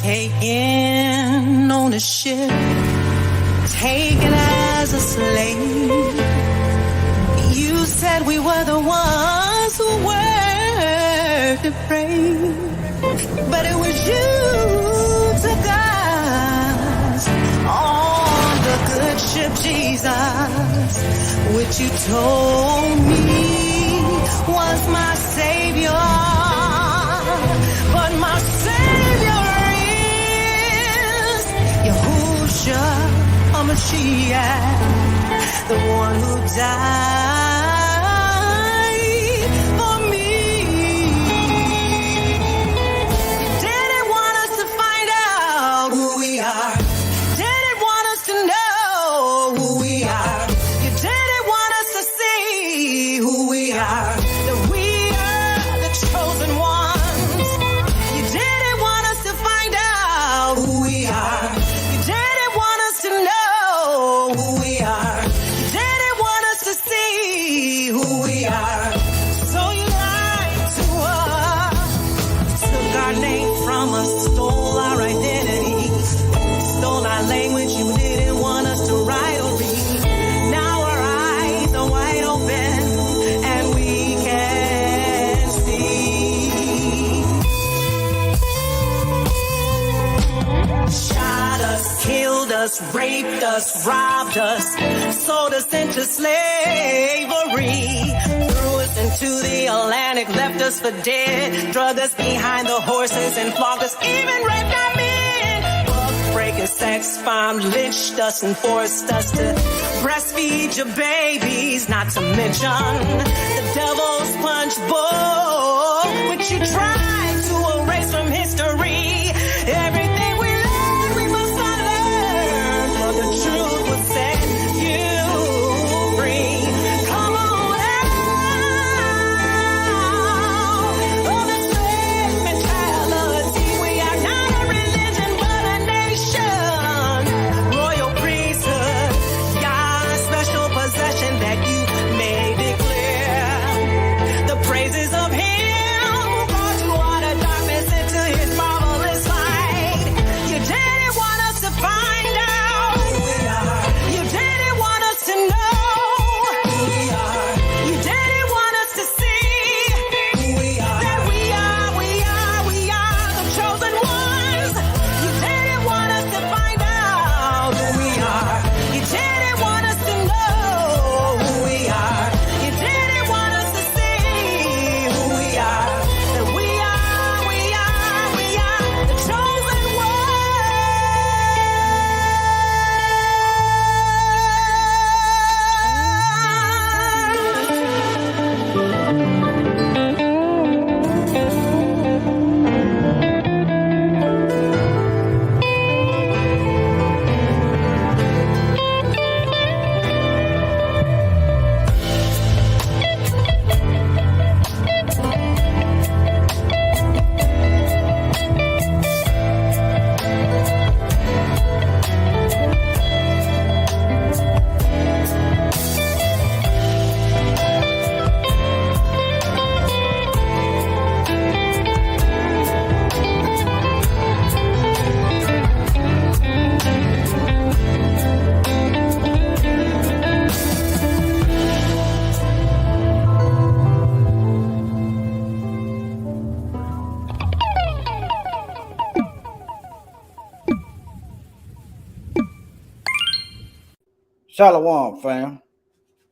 taken on a ship, taken as a slave. You said we were the ones who were depraved, but it was you who took us on the good ship, Jesus, which you told me was my Savior. But my Savior is Yahushua HaMashiach, the one who died for me. You didn't want us to find out who we are. Didn't want us to know who we are. You didn't want us to see who we are. That we are the chosen ones. You didn't want us to find out who we are. You didn't want us to know who we are. You didn't want us to see who we are. So you lied to us. Took our name from us, stole our identity, stole our language. You didn't want us to write or read. Now our eyes are wide open and we can see. Shot us, killed us, raped us, robbed us, sold us into slavery, threw us into the Atlantic, left us for dead, drug us behind the horses and flogged us, even raped our men. Breaking sex bomb, lynched us and forced us to breastfeed your babies, not to mention the devil's punch bowl, which you tried to erase from history. Everything we learned, we must unlearn, for the truth will set you free. Come on out of the slave mentality. We are not a religion, but a nation. Royal priesthood, God's special possession that you may declare the praises of Him who brought you out of darkness into His marvelous light. You didn't want us to find out who we are. You didn't want us to know who we are. You didn't want us to see who we are. That we are the chosen ones. You didn't want us to find out who we are. You didn't want us to know who we are. You didn't want us to see who we are. That we are the chosen Shalom, fam.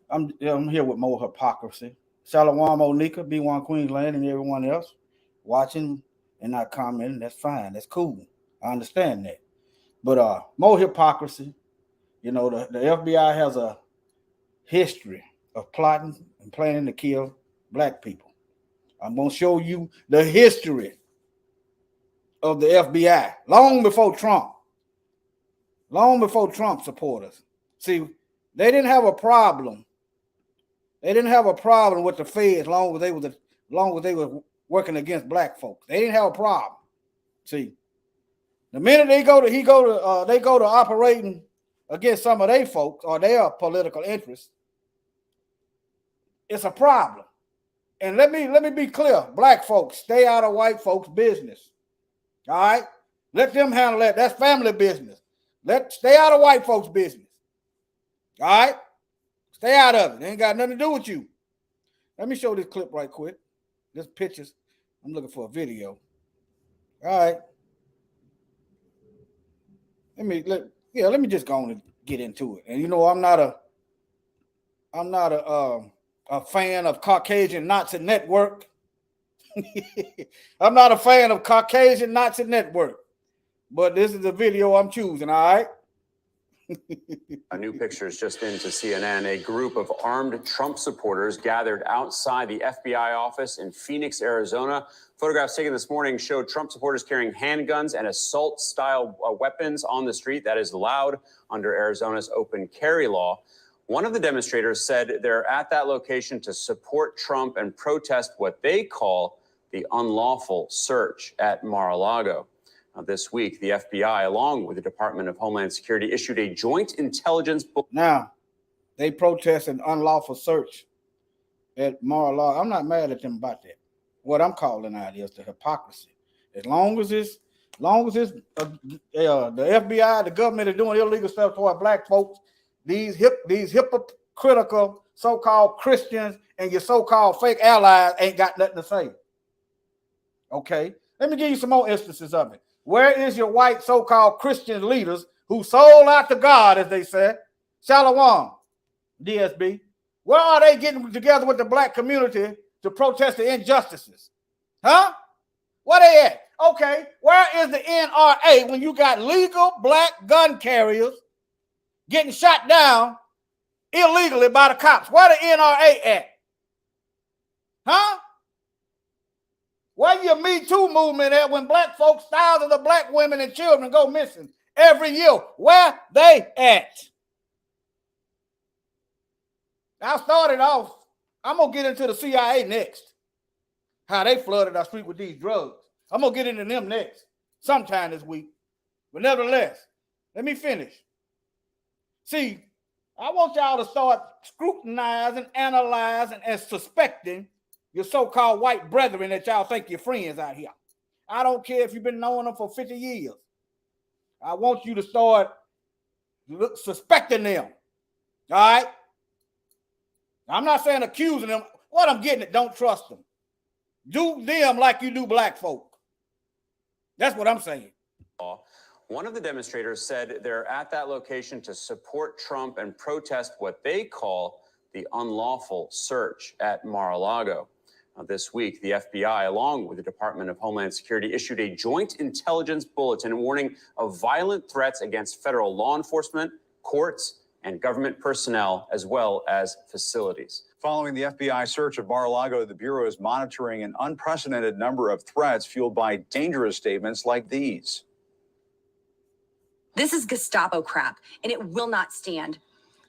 I'm here with more hypocrisy. Shalom, Onika, B1 Queensland, and everyone else watching and not commenting. That's fine. That's cool. I understand that. But more hypocrisy. You know, the FBI has a history of plotting and planning to kill black people. I'm going to show you the history of the FBI long before Trump supporters. See, they didn't have a problem. They didn't have a problem with the feds as long as they were working against black folks. They didn't have a problem. See, the minute they go to operating against some of their folks or their political interests, it's a problem. And let me be clear, black folks, stay out of white folks' business. All right? Let them handle that. That's family business. Stay out of white folks' business. All right? Stay out of it. It ain't got nothing to do with you. Let me show this clip right quick. This pictures. I'm looking for a video. All right. Let me just go on and get into it. And you know, I'm not a fan of Caucasian Nazi Network. I'm not a fan of Caucasian Nazi Network. But this is the video I'm choosing, all right? New pictures just into CNN. A group of armed Trump supporters gathered outside the FBI office in Phoenix, Arizona. Photographs taken this morning showed Trump supporters carrying handguns and assault-style weapons on the street. That is allowed under Arizona's open carry law. One of the demonstrators said they're at that location to support Trump and protest what they call the unlawful search at Mar-a-Lago. This week, the FBI, along with the Department of Homeland Security, issued a joint intelligence book. Now, they protest an unlawful search at Mar-a-Lago. I'm not mad at them about that. What I'm calling out is the hypocrisy. As long as the FBI, the government is doing illegal stuff toward black folks, these hypocritical so-called Christians and your so-called fake allies ain't got nothing to say. Okay, let me give you some more instances of it. Where is your white so-called Christian leaders who sold out to God, as they said? Shalom, DSB. Where are they getting together with the black community to protest the injustices? Huh? Where they at? Okay, where is the NRA when you got legal black gun carriers getting shot down illegally by the cops? Where the NRA at? Huh? Where your Me Too movement at when black folks, thousands of black women and children go missing every year? Where they at? I started off, I'm going to get into the CIA next. How they flooded our street with these drugs. I'm going to get into them next, sometime this week. But nevertheless, let me finish. See, I want y'all to start scrutinizing, analyzing, and suspecting your so-called white brethren that y'all think your friends out here. I don't care if you've been knowing them for 50 years. I want you to start suspecting them. All right? I'm not saying accusing them. What I'm getting at, don't trust them. Do them like you do black folk. That's what I'm saying. One of the demonstrators said they're at that location to support Trump and protest what they call the unlawful search at Mar-a-Lago. This week, the FBI, along with the Department of Homeland Security, issued a joint intelligence bulletin warning of violent threats against federal law enforcement, courts, and government personnel, as well as facilities. Following the FBI search of Mar-a-Lago, the Bureau is monitoring an unprecedented number of threats fueled by dangerous statements like these. This is Gestapo crap, and it will not stand.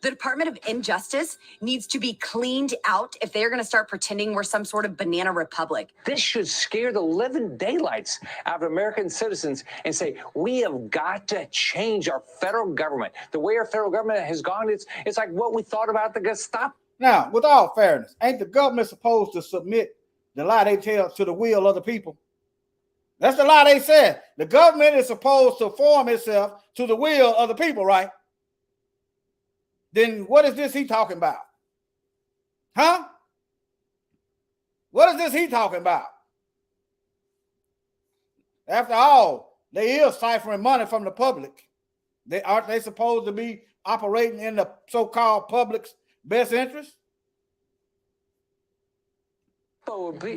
The Department of Injustice needs to be cleaned out if they're going to start pretending we're some sort of banana republic. This should scare the living daylights out of American citizens and say, we have got to change our federal government. The way our federal government has gone, it's like what we thought about the Gestapo. Now, with all fairness, ain't the government supposed to submit the lie they tell to the will of the people? That's the lie they said. The government is supposed to form itself to the will of the people, right? Then what is this he talking about? Huh? What is this he talking about? After all, they is ciphering money from the public. Aren't they supposed to be operating in the so-called public's best interest?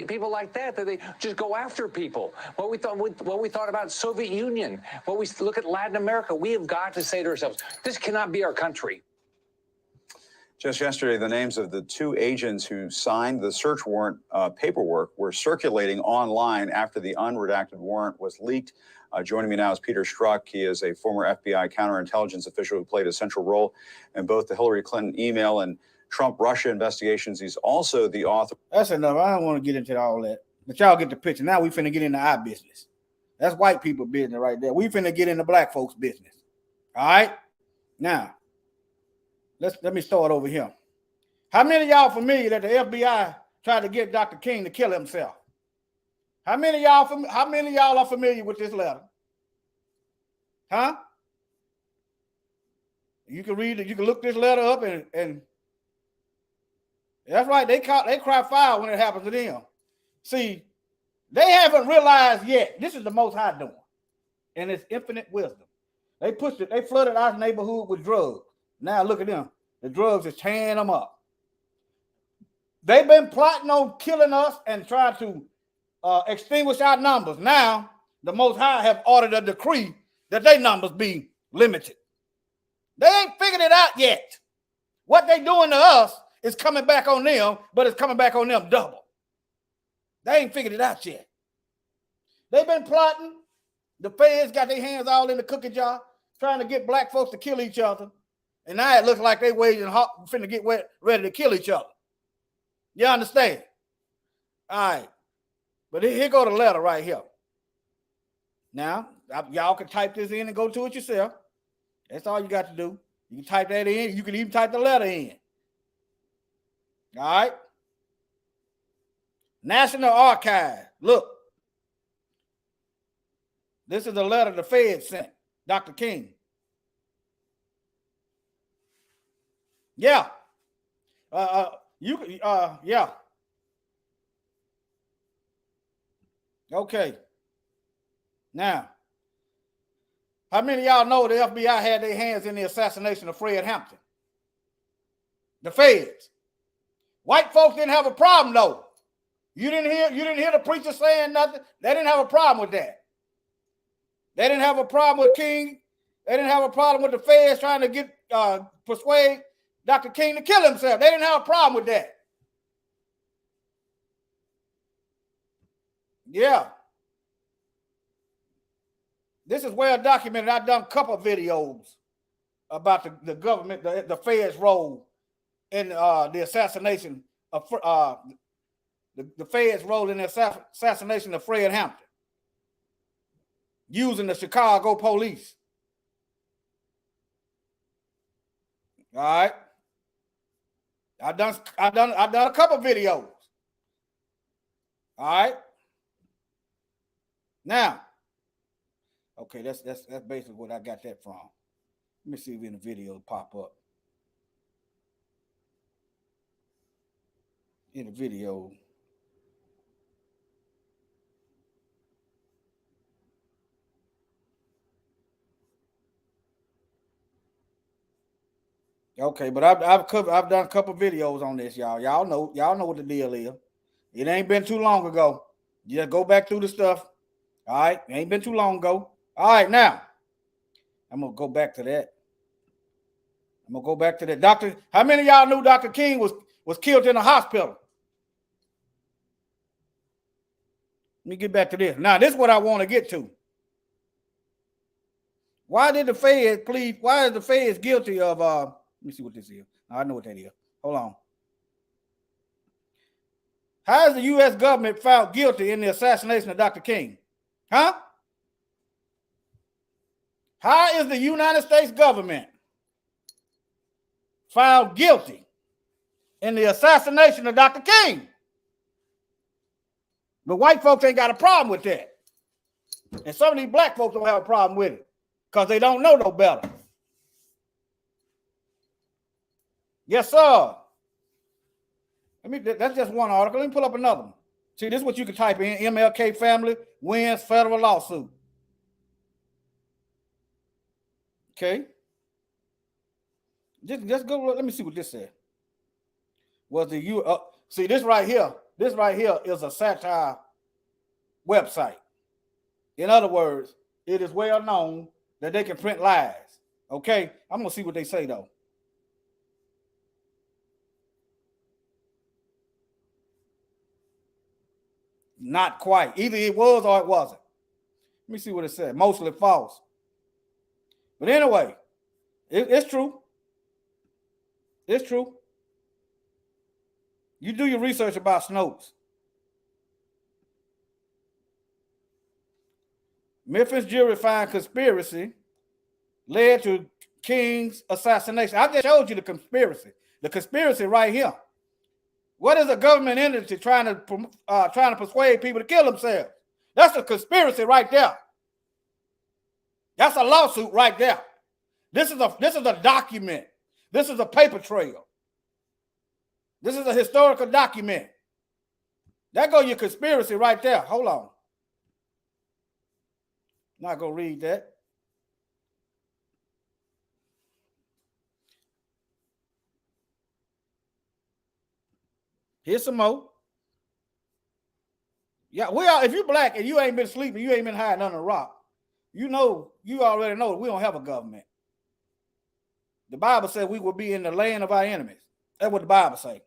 People like that they just go after people. What we thought about Soviet Union, what we look at Latin America, we have got to say to ourselves, this cannot be our country. Just yesterday, the names of the two agents who signed the search warrant paperwork were circulating online after the unredacted warrant was leaked. Joining me now is Peter Strzok. He is a former FBI counterintelligence official who played a central role in both the Hillary Clinton email and Trump-Russia investigations. He's also the author. That's enough. I don't want to get into all that. But y'all get the picture. Now we finna get into our business. That's white people business right there. We finna get into black folks' business. All right? Now, let me start over here. How many of y'all familiar that the FBI tried to get Dr. King to kill himself? How many of y'all are familiar with this letter? Huh? You can read it. You can look this letter up and that's right. They cry foul when it happens to them. See, they haven't realized yet. This is the Most High doing, and it's infinite wisdom. They flooded our neighborhood with drugs. Now look at them. The drugs is tearing them up. They've been plotting on killing us and trying to extinguish our numbers. Now the Most High have ordered a decree that their numbers be limited. They ain't figured it out yet. What they doing to us is coming back on them, but it's coming back on them double. They ain't figured it out yet. They've been plotting. The feds got their hands all in the cookie jar, trying to get black folks to kill each other. And now it looks like they waiting finna get ready to kill each other. You understand? All right. But here go the letter right here. Now, y'all can type this in and go to it yourself. That's all you got to do. You can type that in. You can even type the letter in. All right. National Archive. Look. This is a letter the Fed sent Dr. King. Yeah. Yeah. Okay. Now, how many of y'all know the FBI had their hands in the assassination of Fred Hampton? The feds. White folks didn't have a problem though. You didn't hear the preacher saying nothing. They didn't have a problem with that. They didn't have a problem with King. They didn't have a problem with the feds trying to persuade Dr. King to kill himself. They didn't have a problem with that. Yeah. This is well documented. I've done a couple of videos about the government, the feds' role in the assassination of the feds' role in the assassination of Fred Hampton, using the Chicago police. All right. I've done a couple of videos. All right. Now, okay, that's basically what I got that from. Let me see if any video pop up. In the video. Okay, but I've done a couple videos on this, y'all. Y'all know what the deal is. It ain't been too long ago. Just go back through the stuff. All right, it ain't been too long ago. All right, now I'm gonna go back to that. Doctor, how many of y'all knew Dr. King was killed in a hospital? Let me get back to this. Now, this is what I want to get to. Why did the feds plead? Why is the feds guilty of let me see what this is. I know what that is. Hold on. How is the U.S. government found guilty in the assassination of Dr. King? Huh? How is the United States government found guilty in the assassination of Dr. King? The white folks ain't got a problem with that. And some of these black folks don't have a problem with it because they don't know no better. Yes, sir. That's just one article. Let me pull up another one. See, this is what you can type in. MLK family wins federal lawsuit. Okay. Just go. Let me see what this said. See, this right here is a satire website. In other words, it is well known that they can print lies. Okay. I'm gonna see what they say though. Not quite. Either it was or it wasn't. Let me see what it said. Mostly false. But anyway, it's true. It's true. You do your research about Snopes. Memphis jury found conspiracy led to King's assassination. I just showed you the conspiracy. The conspiracy right here. What is a government entity trying to persuade people to kill themselves? That's a conspiracy right there. That's a lawsuit right there. This is a document. This is a paper trail. This is a historical document. That goes your conspiracy right there. Hold on. Not gonna read that. Here's some more. Yeah, we are. If you're black and you ain't been sleeping, you ain't been hiding under a rock. You already know that we don't have a government. The Bible said we will be in the land of our enemies. That's what the Bible say.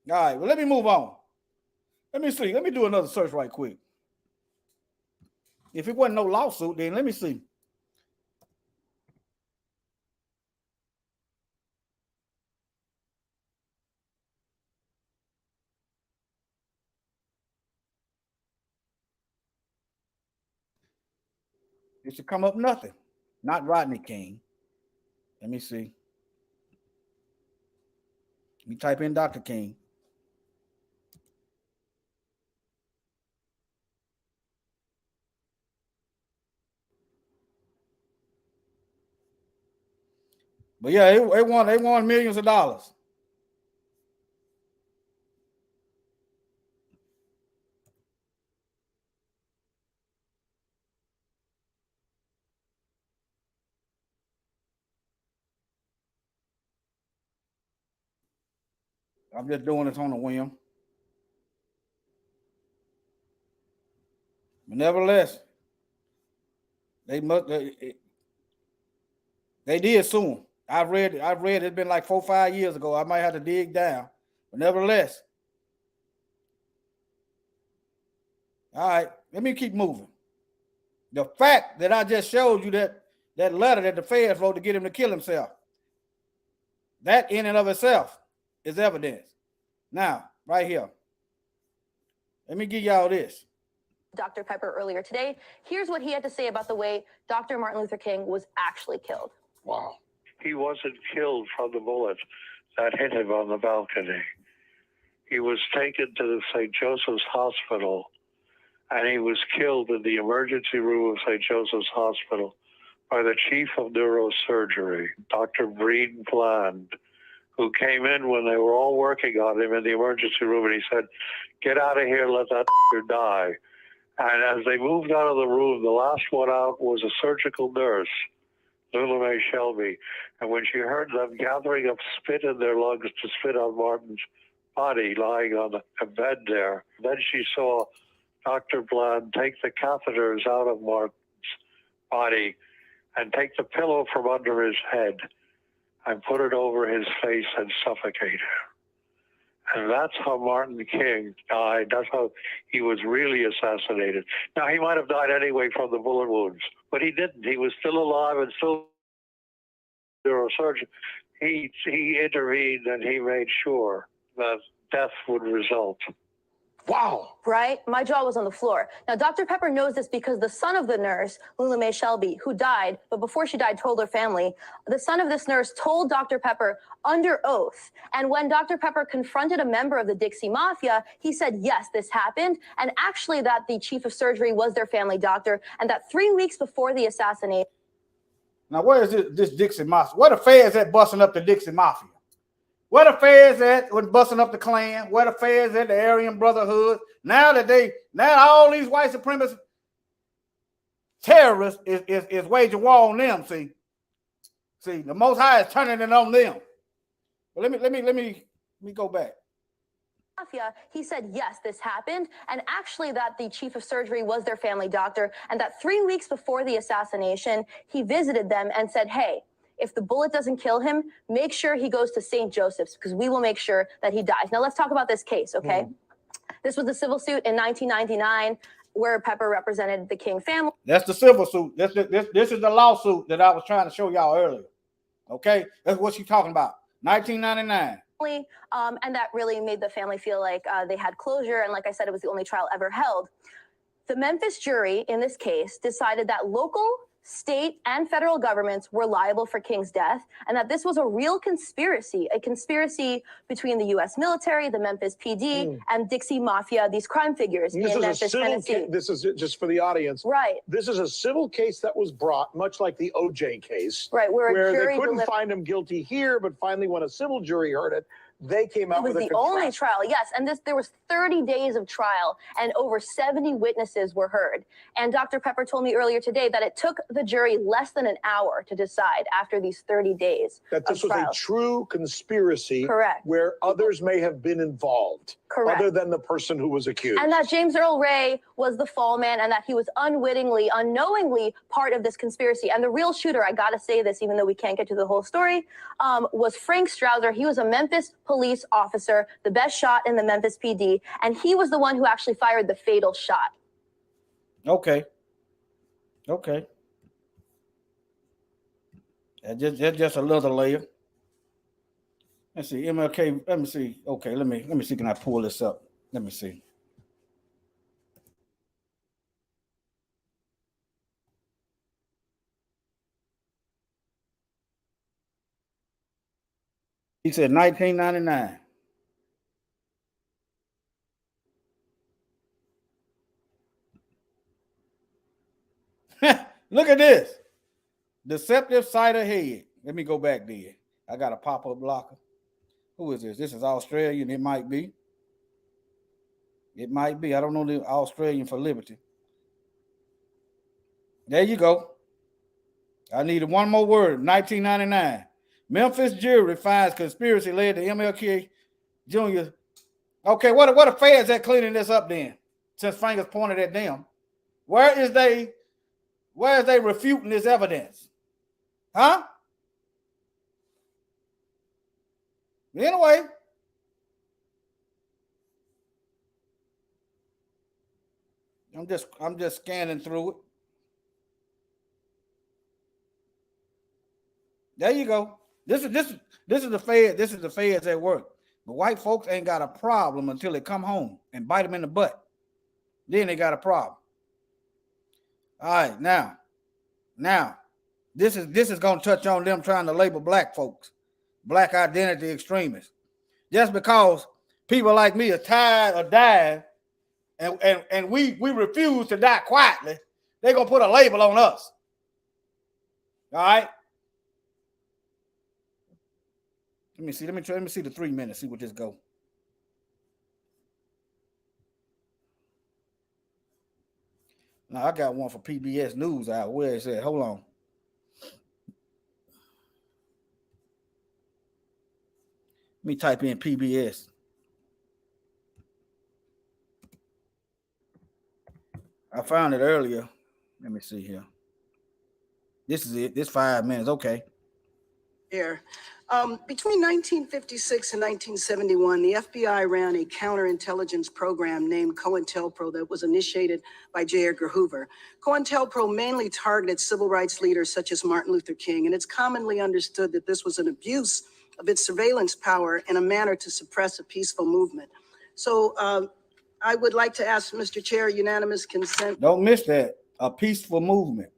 All right, well, let me move on. Let me see. Let me do another search right quick. If it wasn't no lawsuit, then let me see. It should come up nothing. Not Rodney King. Let me see. Let me type in Dr. King. But yeah, they won millions of dollars. I'm just doing this on a whim. But nevertheless, they did sue him. I've read it's been like 4 or 5 years ago. I might have to dig down. But nevertheless. All right, let me keep moving. The fact that I just showed you that letter that the feds wrote to get him to kill himself, that in and of itself is evidence. Now, right here, let me give y'all this. Dr. Pepper earlier today. Here's what he had to say about the way Dr. Martin Luther King was actually killed. Wow. He wasn't killed from the bullet that hit him on the balcony. He was taken to the St. Joseph's Hospital, and he was killed in the emergency room of St. Joseph's Hospital by the chief of neurosurgery, Dr. Breen Bland, who came in when they were all working on him in the emergency room, and he said, "Get out of here, let that die." And as they moved out of the room, the last one out was a surgical nurse, Lula Mae Shelby. And when she heard them gathering up spit in their lungs to spit on Martin's body lying on a bed there, then she saw Dr. Bland take the catheters out of Martin's body and take the pillow from under his head and put it over his face and suffocate him. And that's how Martin King died. That's how he was really assassinated. Now, he might have died anyway from the bullet wounds, but he didn't. He was still alive and still a neurosurgeon. He intervened and he made sure that death would result. Wow. Right? My jaw was on the floor. Now, Dr. Pepper knows this because the son of the nurse, Lula Mae Shelby, who died, but before she died, told her family, the son of this nurse told Dr. Pepper under oath. And when Dr. Pepper confronted a member of the Dixie Mafia, he said, yes, this happened. And actually that the chief of surgery was their family doctor, and that 3 weeks before the assassination. Now, where is this Dixie Mafia? Where the feds at busting up the Dixie Mafia? Where the feds at when busting up the Klan? Where the feds at the Aryan Brotherhood? Now all these white supremacist terrorists is waging war on them. See, the Most High is turning it on them. But let me go back. Mafia, he said, yes, this happened. And actually that the chief of surgery was their family doctor, and that 3 weeks before the assassination, he visited them and said, hey, if the bullet doesn't kill him, make sure he goes to St. Joseph's because we will make sure that he dies. Now let's talk about this case, okay? This was the civil suit in 1999 where Pepper represented the King family. That's the civil suit. This is the lawsuit that I was trying to show y'all earlier. Okay? That's what she's talking about. 1999. And that really made the family feel like they had closure. And like I said, it was the only trial ever held. The Memphis jury in this case decided that local state and federal governments were liable for King's death, and that this was a real conspiracy, a conspiracy between the U.S. military, the Memphis PD, and Dixie Mafia, these crime figures And in Memphis, Tennessee. This is just for the audience. Right. This is a civil case that was brought, much like the OJ case, Right, where a they jury couldn't find him guilty here, but finally when a civil jury heard it, they came out It was with a the only contrast. trial, yes. And there was 30 days of trial and over 70 witnesses were heard. And Dr. Pepper told me earlier today that it took the jury less than an hour to decide after these 30 days That this of was a trials. true conspiracy. Correct. Where others may have been involved. Correct. Other than the person who was accused. And that James Earl Ray was the fall man and that he was unwittingly, unknowingly part of this conspiracy. And the real shooter, I got to say this, even though we can't get to the whole story, was Frank Strouser. He was a Memphis police officer, the best shot in the Memphis PD. And he was the one who actually fired the fatal shot. Okay. Okay. That's just another layer. Let's see, MLK. Let me see. Okay, let me see. Can I pull this up? Let me see. He said 1999. Look at this. Deceptive site ahead. Let me go back there. I got a pop-up blocker. Who is this? This is Australian. It might be. It might be. I don't know the Australian for Liberty. There you go. I needed one more word. 1999. Memphis jury finds conspiracy led to MLK Jr. Okay, what the feds that cleaning this up then? Since fingers pointed at them. Where is they refuting this evidence? Huh? Anyway. I'm just scanning through it. There you go. This is the Fed. This is the feds at work. The white folks ain't got a problem until they come home and bite them in the butt. Then they got a problem. All right, now, this is going to touch on them trying to label black folks, black identity extremists. Just because people like me are tired of dying and we refuse to die quietly, they're going to put a label on us. All right? Let me see. Let me see the 3 minutes. See what this go. Now I got one for PBS News out. Where is that? Hold on. Let me type in PBS. I found it earlier. Let me see here. This is it. This 5 minutes. Okay. Here. Between 1956 and 1971, the FBI ran a counterintelligence program named COINTELPRO that was initiated by J. Edgar Hoover. COINTELPRO mainly targeted civil rights leaders such as Martin Luther King, and it's commonly understood that this was an abuse of its surveillance power in a manner to suppress a peaceful movement. So I would like to ask Mr. Chair, unanimous consent. Don't miss that. A peaceful movement.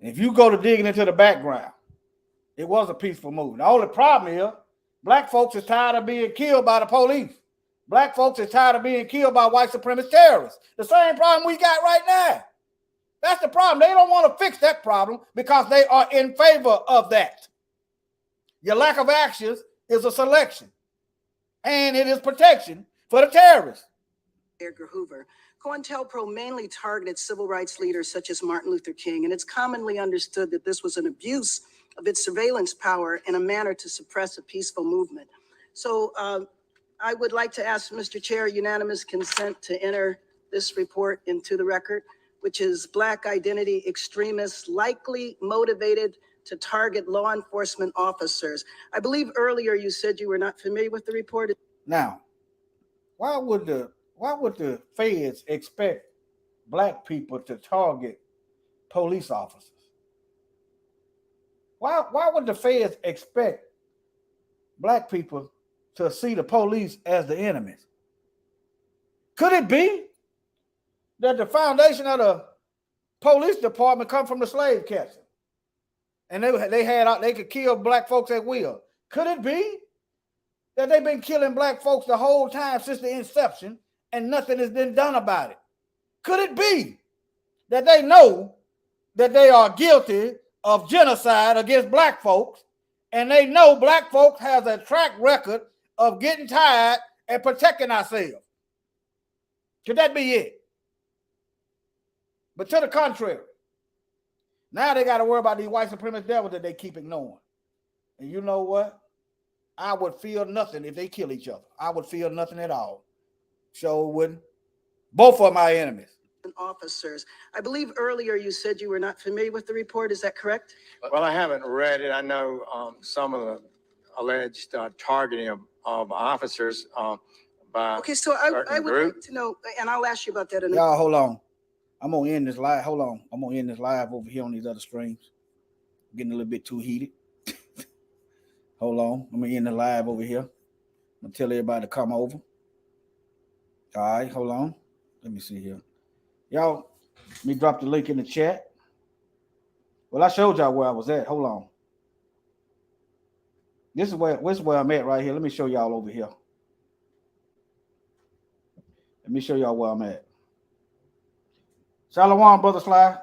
If you go to digging into the background, it was a peaceful movement. The only problem is black folks is tired of being killed by the police. Black folks is tired of being killed by white supremacist terrorists. The same problem we got right now. That's the problem. They don't want to fix that problem because they are in favor of that. Your lack of actions is a selection, and it is protection for the terrorists. Edgar Hoover. COINTELPRO mainly targeted civil rights leaders such as Martin Luther King, and it's commonly understood that this was an abuse of its surveillance power in a manner to suppress a peaceful movement. So I would like to ask Mr. Chair unanimous consent to enter this report into the record, which is Black identity extremists likely motivated to target law enforcement officers. I believe earlier you said you were not familiar with the report. Now, why would the feds expect black people to target police officers? Why would the feds expect black people to see the police as the enemies? Could it be that the foundation of police department come from the slave catcher, and they could kill black folks at will. Could it be that they've been killing black folks the whole time since the inception, and nothing has been done about it? Could it be that they know that they are guilty of genocide against black folks, and they know black folks has a track record of getting tired and protecting ourselves? Could that be it? But to the contrary, now they got to worry about these white supremacist devils that they keep ignoring. And you know what? I would feel nothing if they kill each other. I would feel nothing at all. So wouldn't. Both of my enemies. Officers. I believe earlier you said you were not familiar with the report. Is that correct? Well, I haven't read it. I know some of the alleged targeting of officers by Okay, so I certain would group. like to know, and I'll ask you about that in a Y'all, hold on. I'm gonna end this live. Hold on. I'm gonna end this live over here on these other streams. Getting a little bit too heated. Hold on. I'm gonna end the live over here. I'm gonna tell everybody to come over. All right, hold on. Let me see here. Y'all, let me drop the link in the chat. Well, I showed y'all where I was at. Hold on. This is where I'm at right here. Let me show y'all over here. Let me show y'all where I'm at. Shalom, Brother Sly,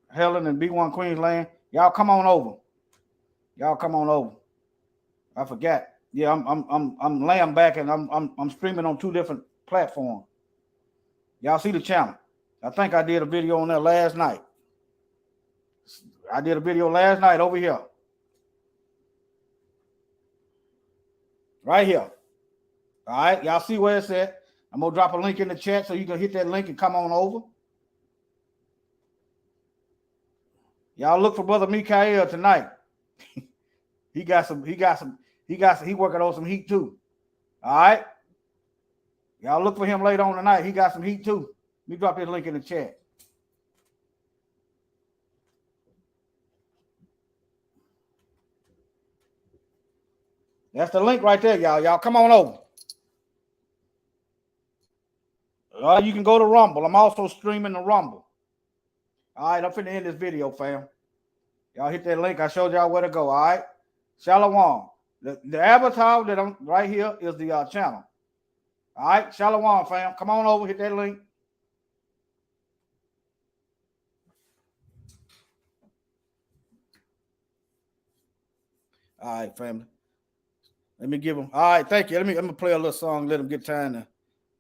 Helen, and B1 Queensland. Y'all come on over. Y'all come on over. I forgot. Yeah, I'm laying back and I'm streaming on 2 different platforms. Y'all see the channel. I think I did a video on that last night. I did a video last night over here. Right here. All right, y'all see where it's at. I'm gonna drop a link in the chat so you can hit that link and come on over. Y'all look for Brother Mikael tonight. he working on some heat too. All right. Y'all look for him later on tonight. He got some heat too. Let me drop this link in the chat. That's the link right there, y'all. Y'all come on over. You can go to Rumble. I'm also streaming the Rumble. All right, I'm finna end this video, fam. Y'all hit that link. I showed y'all where to go. All right. Shalom. The avatar that I'm right here is the channel. All right. Shalom, fam. Come on over. Hit that link. All right, family. Let me give them. All right, thank you. Let me play a little song. Let them get time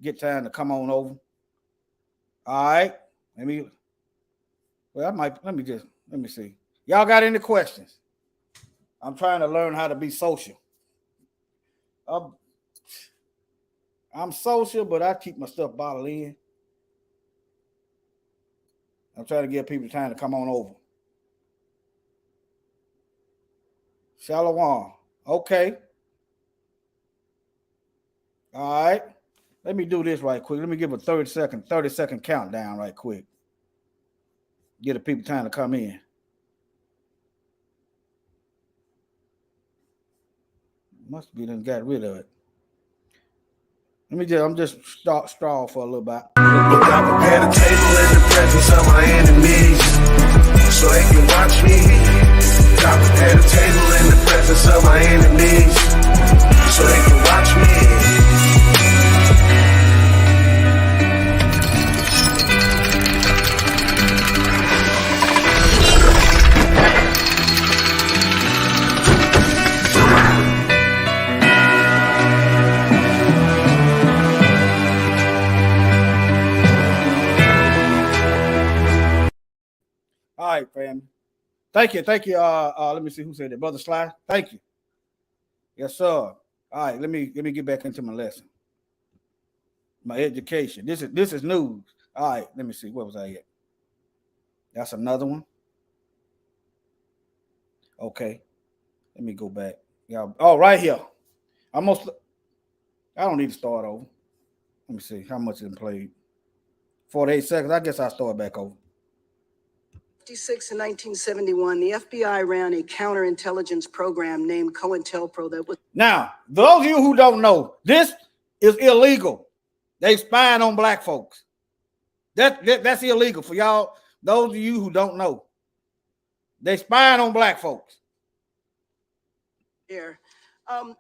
to come on over. All right. Let me see. Y'all got any questions? I'm trying to learn how to be social. I'm social, but I keep my stuff bottled in. I'm trying to give people time to come on over. Shalom. Okay. All right. Let me do this right quick. Let me give a 30 second countdown right quick. Get the people time to come in. Must be done got rid of it. I'm just stall for a little bit. Look, I prepare the table in the presence of my enemies, so they can watch me. I prepare the table in the presence of my enemies, so they can watch me. All right, fam. Thank you. Let me see who said that. Brother Sly. Thank you. Yes, sir. All right, let me get back into my lesson. My education. This is news. All right, let me see. Where was I at? That's another one. Okay. Let me go back. Y'all. Oh, right here. I don't need to start over. Let me see how much it played. 48 seconds. I guess I'll start back over. 1956 and 1971, the FBI ran a counterintelligence program named COINTELPRO that was. Now, those of you who don't know, this is illegal. They spying on black folks. That's illegal for y'all. Those of you who don't know, they spying on black folks. Here.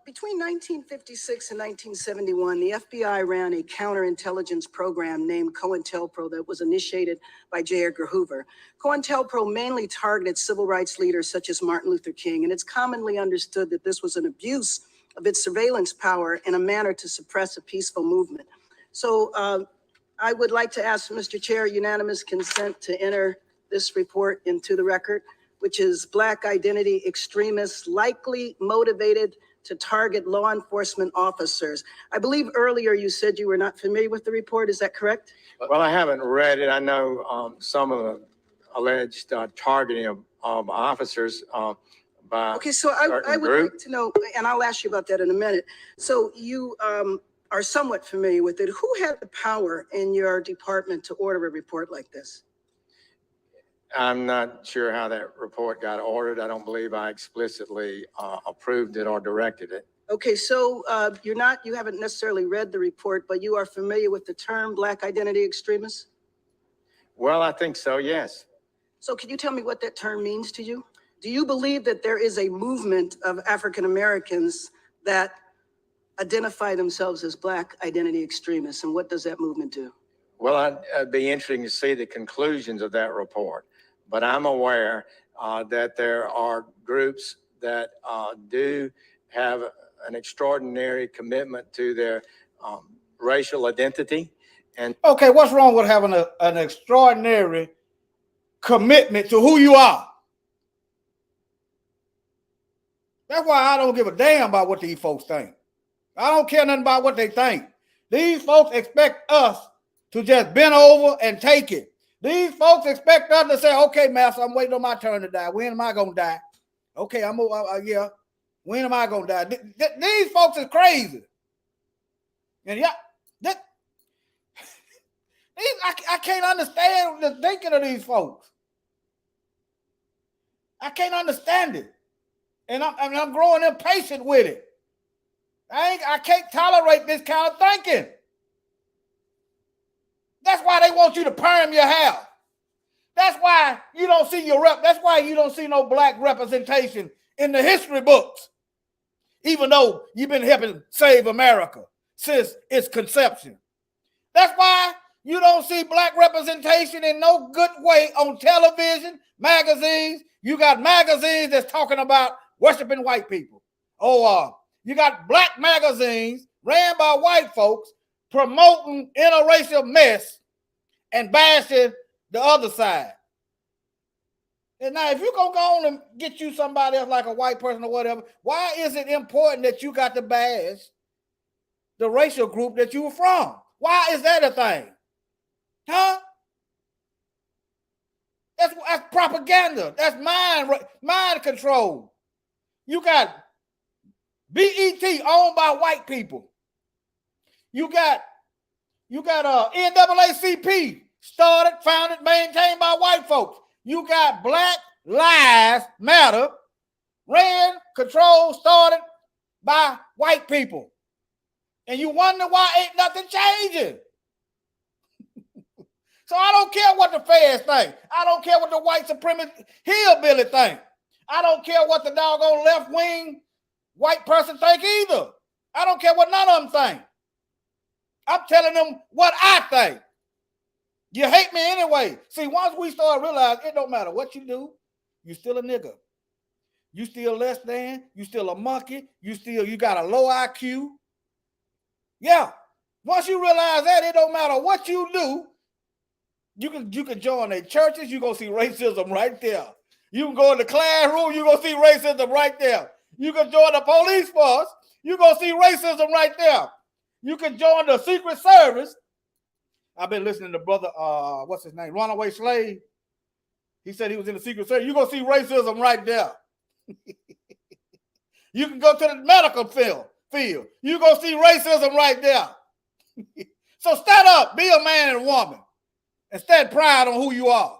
Between 1956 and 1971, the FBI ran a counterintelligence program named COINTELPRO that was initiated by J. Edgar Hoover. COINTELPRO mainly targeted civil rights leaders such as Martin Luther King, and it's commonly understood that this was an abuse of its surveillance power in a manner to suppress a peaceful movement. So I would like to ask Mr. Chair unanimous consent to enter this report into the record, which is Black identity extremists likely motivated to target law enforcement officers. I believe earlier you said you were not familiar with the report. Is that correct? Well, I haven't read it. I know some of the alleged targeting of officers by Okay, so I certain would group. like to know, and I'll ask you about that in a minute. So you are somewhat familiar with it. Who had the power in your department to order a report like this? I'm not sure how that report got ordered. I don't believe I explicitly approved it or directed it. Okay, so you haven't necessarily read the report, but you are familiar with the term Black identity extremists? Well, I think so, yes. So can you tell me what that term means to you? Do you believe that there is a movement of African Americans that identify themselves as Black identity extremists, and what does that movement do? Well, I'd be interesting to see the conclusions of that report, but I'm aware that there are groups that do have an extraordinary commitment to their racial identity. And Okay, what's wrong with having an extraordinary commitment to who you are? That's why I don't give a damn about what these folks think. I don't care nothing about what they think. These folks expect us to just bend over and take it. These folks expect us to say, okay, master, I'm waiting on my turn to die. When am I going to die? Okay, yeah. When am I going to die? These folks is crazy. And yeah, I can't understand the thinking of these folks. I can't understand it. And I'm growing impatient with it. I can't tolerate this kind of thinking. That's why they want you to perm your hair. That's why you don't see that's why you don't see no black representation in the history books. Even though you've been helping save America since its conception. That's why you don't see black representation in no good way on television, magazines. You got magazines that's talking about worshiping white people. You got black magazines ran by white folks promoting interracial mess and bashing the other side. And now, if you're going to go on and get you somebody else like a white person or whatever, why is it important that you got to bash the racial group that you were from? Why is that a thing? Huh? That's propaganda. That's mind control. You got BET owned by white people. You got NAACP started, founded, maintained by white folks. You got Black Lives Matter, ran, controlled, started by white people. And you wonder why ain't nothing changing. So I don't care what the feds think. I don't care what the white supremacist hillbilly think. I don't care what the doggone left-wing white person think either. I don't care what none of them think. I'm telling them what I think. You hate me anyway. See, once we start realizing it don't matter what you do, you still a nigga. You still less than, you still a monkey, you got a low IQ. Yeah. Once you realize that, it don't matter what you do, you can join their churches, you're gonna see racism right there. You can go in the classroom, you're gonna see racism right there. You can join the police force, you're gonna see racism right there. You can join the Secret Service. I've been listening to brother, what's his name? Runaway Slave. He said he was in the Secret Service. You're going to see racism right there. You can go to the medical field. You're going to see racism right there. So stand up, be a man and a woman, and stand proud on who you are.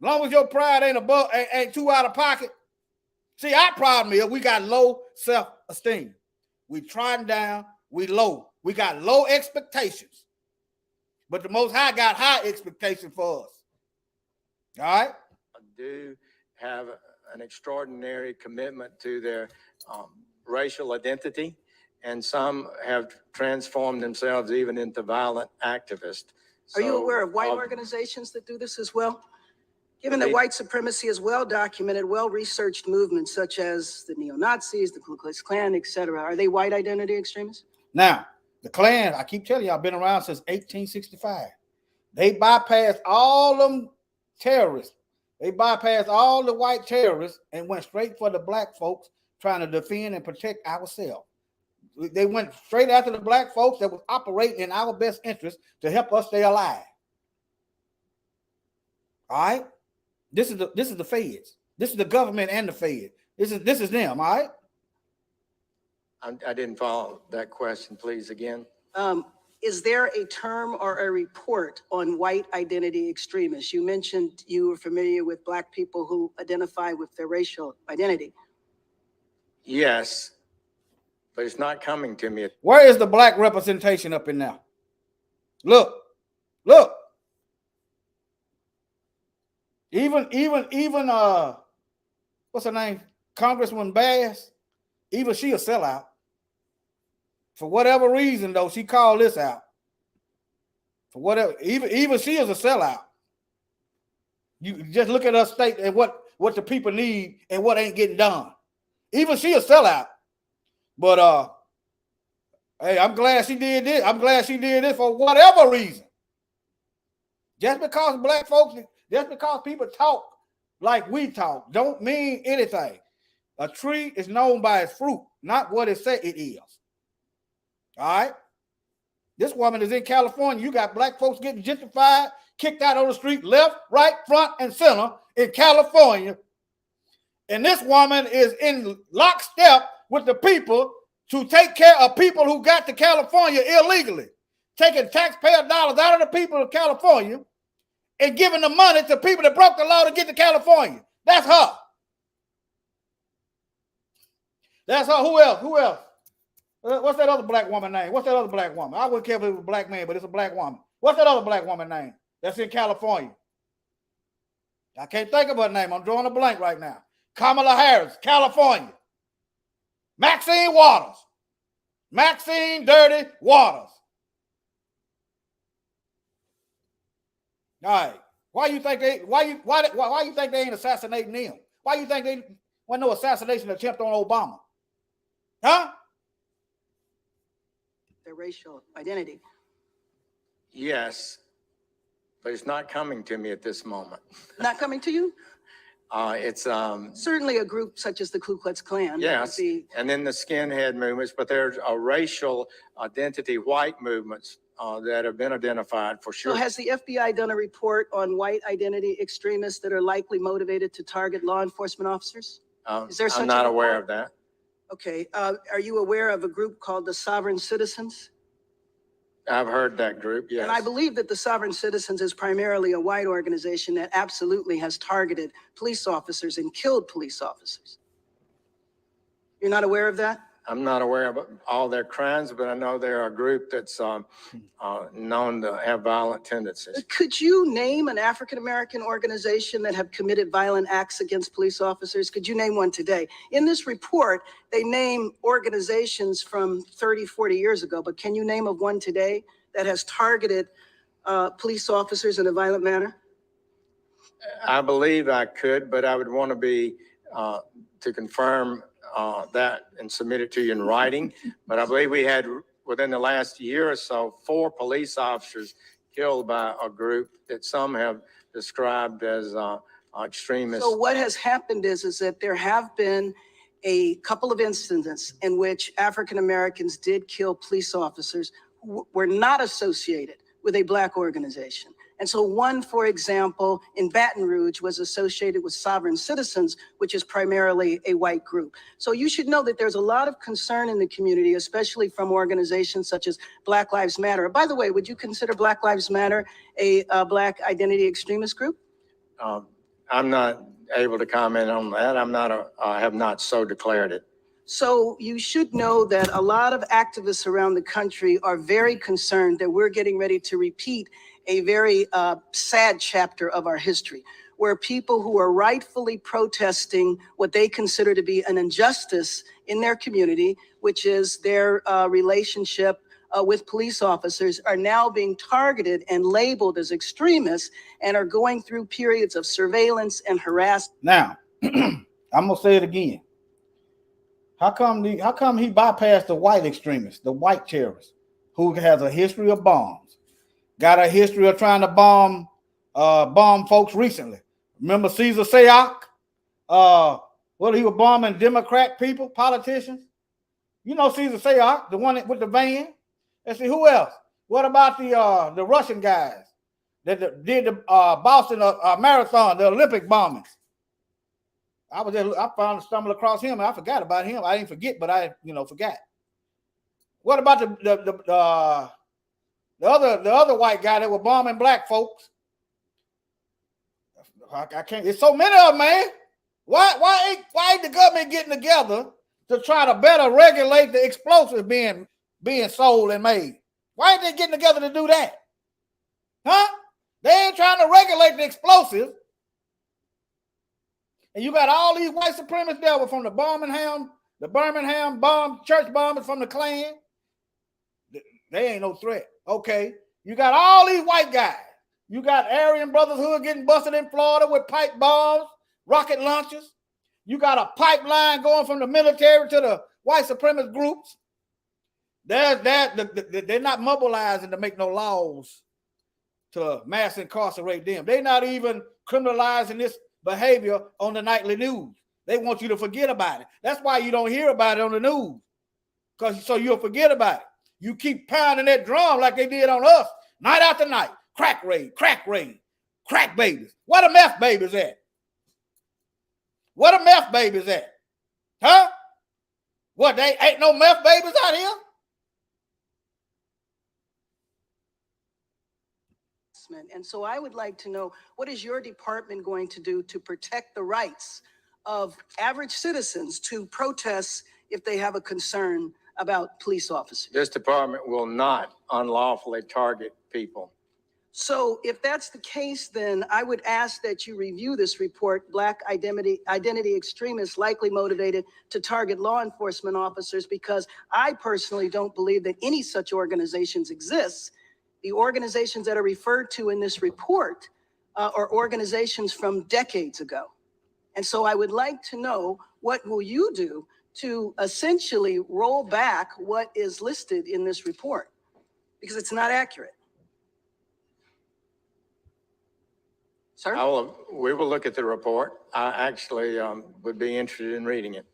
As long as your pride ain't too out of pocket. See, our problem is we got low self-esteem. We trodden down, we low. We got low expectations. But the Most High got high expectations for us. All right. do have an extraordinary commitment to their racial identity, and some have transformed themselves even into violent activists. Are you aware of white uh, organizations that do this as well? Given that white supremacy is well documented, well-researched movements such as the neo-Nazis, the Ku Klux Klan, etc., are they white identity extremists? Now, the Klan, I keep telling you, I've been around since 1865. They bypassed all them terrorists. They bypassed all the white terrorists and went straight for the black folks trying to defend and protect ourselves. They went straight after the black folks that was operating in our best interest to help us stay alive. All right? This is the feds. This is the government and the feds. This is them, all right? I didn't follow that question, please, again. Is there a term or a report on white identity extremists? You mentioned you were familiar with black people who identify with their racial identity. Yes, but it's not coming to me. Where is the black representation up in now? Look. Even what's her name? Congresswoman Bass, even she a sellout. For whatever reason, though, she called this out. For whatever, even she is a sellout. You just look at her state and what the people need and what ain't getting done. Even she a sellout. But hey, I'm glad she did this. I'm glad she did this for whatever reason. Just because black folks, just because people talk like we talk, don't mean anything. A tree is known by its fruit, not what it says it is. All right. This woman is in California. You got black folks getting gentrified, kicked out on the street, left, right, front, and center in California. And this woman is in lockstep with the people to take care of people who got to California illegally, taking taxpayer dollars out of the people of California and giving the money to people that broke the law to get to California. That's her. That's her. Who else? Who else? What's that other black woman name? What's that other black woman? I wouldn't care if it was a black man, but it's a black woman. What's that other black woman name that's in California? I can't think of her name. I'm drawing a blank right now. Kamala Harris, California. Maxine Waters. Maxine Dirty Waters. All right. Why you think they ain't assassinating them? Why you think they want no assassination attempt on Obama? Huh? Their racial identity. Yes, but it's not coming to me at this moment. Not coming to you? It's Certainly a group such as the Ku Klux Klan. yes, and then the skinhead movements, but there's a racial identity white movements that have been identified for sure. So has the FBI done a report on white identity extremists that are likely motivated to target law enforcement officers? Is there such I'm not a aware report? of that. Okay. Are you aware of a group called the Sovereign Citizens? I've heard that group, yes. And I believe that the Sovereign Citizens is primarily a white organization that absolutely has targeted police officers and killed police officers. You're not aware of that? I'm not aware of all their crimes, but I know they're a group that's known to have violent tendencies. Could you name an African-American organization that have committed violent acts against police officers? Could you name one today? In this report, they name organizations from 30, 40 years ago, but can you name of one today that has targeted police officers in a violent manner? I believe I could, but I would want to be, to confirm that and submit it to you in writing. But I believe we had, within the last year or so, 4 police officers killed by a group that some have described as extremists. So what has happened is that there have been a couple of incidents in which African-Americans did kill police officers who were not associated with a black organization. And so one, for example, in Baton Rouge was associated with Sovereign Citizens, which is primarily a white group. So you should know that there's a lot of concern in the community, especially from organizations such as Black Lives Matter. By the way, would you consider Black Lives Matter a black identity extremist group? I'm not able to comment on that. I have not so declared it. So you should know that a lot of activists around the country are very concerned that we're getting ready to repeat a very sad chapter of our history. where people who are rightfully protesting what they consider to be an injustice in their community, which is their relationship with police officers, are now being targeted and labeled as extremists and are going through periods of surveillance and harassment. Now, I'm gonna say it again. How come he bypassed the white extremists, the white terrorists, who has a history of bombs, got a history of trying to bomb folks recently? Remember Caesar Sayoc? He was bombing Democrat people, politicians. You know Caesar Sayoc, the one with the van. Let's see, who else? What about the Russian guys that did the Boston Marathon, the Olympic bombings? I stumbled across him. I forgot about him. I didn't forget, but I forgot. What about the other white guy that was bombing black folks? I can't. There's so many of them, man. Why ain't the government getting together to try to better regulate the explosives being sold and made? Why ain't they getting together to do that? Huh? They ain't trying to regulate the explosives. And you got all these white supremacist devils from the Birmingham church bombers from the Klan. They ain't no threat. Okay. You got all these white guys. You got Aryan Brotherhood getting busted in Florida with pipe bombs, rocket launchers. You got a pipeline going from the military to the white supremacist groups. They're not mobilizing to make no laws to mass incarcerate them. They're not even criminalizing this behavior on the nightly news. They want you to forget about it. That's why you don't hear about it on the news, so you'll forget about it. You keep pounding that drum like they did on us, night after night. Crack raid, crack babies. Where the meth babies at? Where the meth babies at? Huh? What, they ain't no meth babies out here? And so I would like to know, what is your department going to do to protect the rights of average citizens to protest if they have a concern about police officers? This department will not unlawfully target people. So if that's the case, then I would ask that you review this report, Black Identity Extremists Likely Motivated to Target Law Enforcement Officers, because I personally don't believe that any such organizations exist. The organizations that are referred to in this report are organizations from decades ago. And so I would like to know, what will you do to essentially roll back what is listed in this report? Because it's not accurate. Sir? We will look at the report. I actually would be interested in reading it.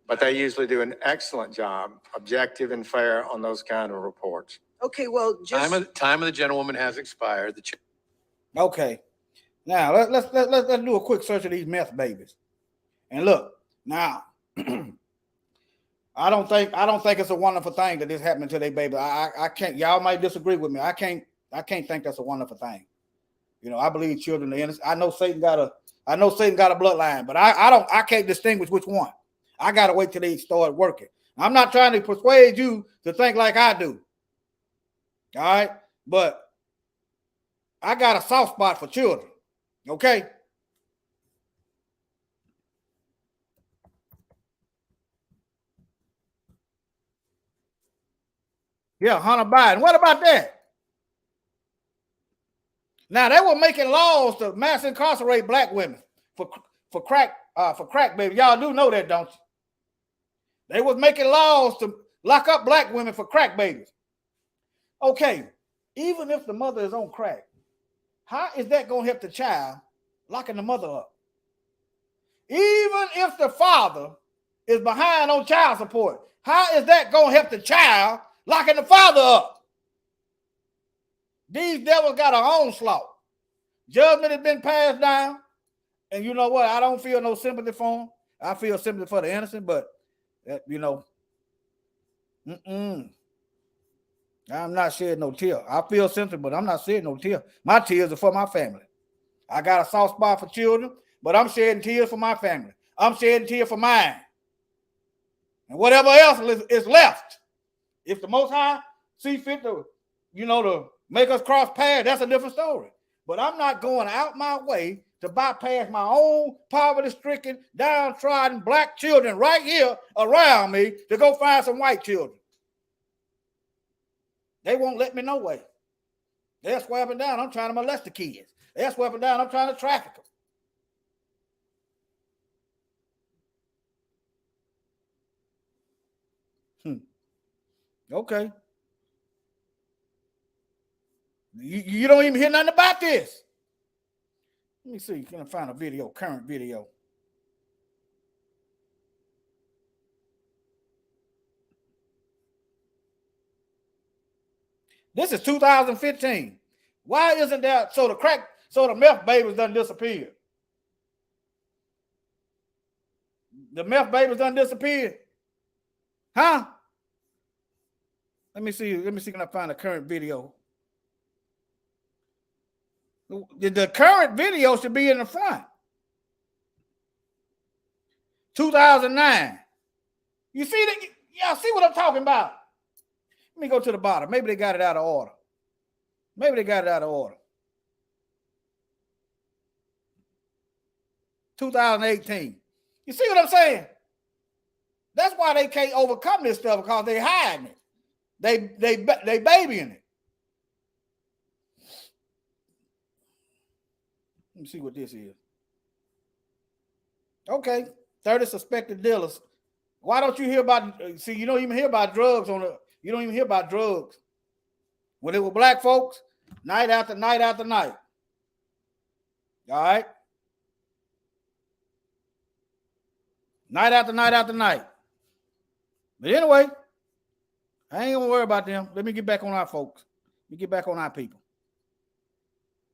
But they usually do an excellent job, objective and fair on those kind of reports. Okay, well, just Time of the gentlewoman has expired. Okay. Now let's do a quick search of these meth babies. And look, now I don't think it's a wonderful thing that this happened to their baby. I can't. Y'all might disagree with me. I can't think that's a wonderful thing. You know, I believe children are innocent. I know Satan got a bloodline, but I can't distinguish which one. I gotta wait till they start working. I'm not trying to persuade you to think like I do. All right, but I got a soft spot for children. Okay. Yeah, Hunter Biden. What about that? Now they were making laws to mass incarcerate black women for crack babies. Y'all do know that, don't you? They was making laws to lock up black women for crack babies. Okay, even if the mother is on crack, how is that going to help the child locking the mother up? Even if the father is behind on child support, how is that going to help the child locking the father up? These devils got an onslaught. Judgment has been passed down. And you know what? I don't feel no sympathy for them. I feel sympathy for the innocent, but, I'm not shedding no tear. I feel sympathy, but I'm not shedding no tear. My tears are for my family. I got a soft spot for children, but I'm shedding tears for my family. I'm shedding tears for mine. And whatever else is left, if the Most High see fit to, to make us cross paths, that's a different story. But I'm not going out my way to bypass my own poverty-stricken, downtrodden black children right here around me to go find some white children. They won't let me no way. They'll swear up and down, I'm trying to molest the kids. They'll swear up and down, I'm trying to traffic them. Okay. You don't even hear nothing about this. Let me see. Can I find a video, current video? This is 2015. Why isn't that? So the meth babies done disappeared. The meth babies done disappeared. Huh? Let me see. Can I find a current video? The current video should be in the front. 2009. You see that? Y'all see what I'm talking about? Let me go to the bottom. Maybe they got it out of order. 2018. You see what I'm saying? That's why they can't overcome this stuff, because they hiding it. They babying it. Let me see what this is. Okay, 30 suspected dealers. Why don't you hear about? See, you don't even hear about drugs You don't even hear about drugs. When it was black folks, night after night after night. All right. Night after night after night. But anyway, I ain't gonna worry about them. Let me get back on our folks. Let me get back on our people.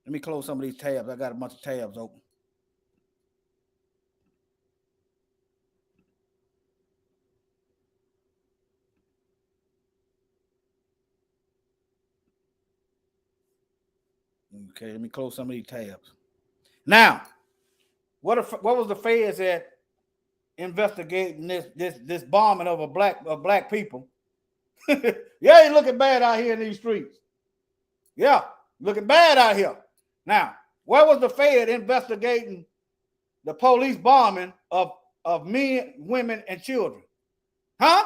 Let me close some of these tabs. I got a bunch of tabs open. Okay, let me close some of these tabs. Now, what was the feds at investigating this bombing of black people? Yeah, it's looking bad out here in these streets. Yeah, looking bad out here. Now, where was the Fed investigating the police bombing of men, women, and children? Huh?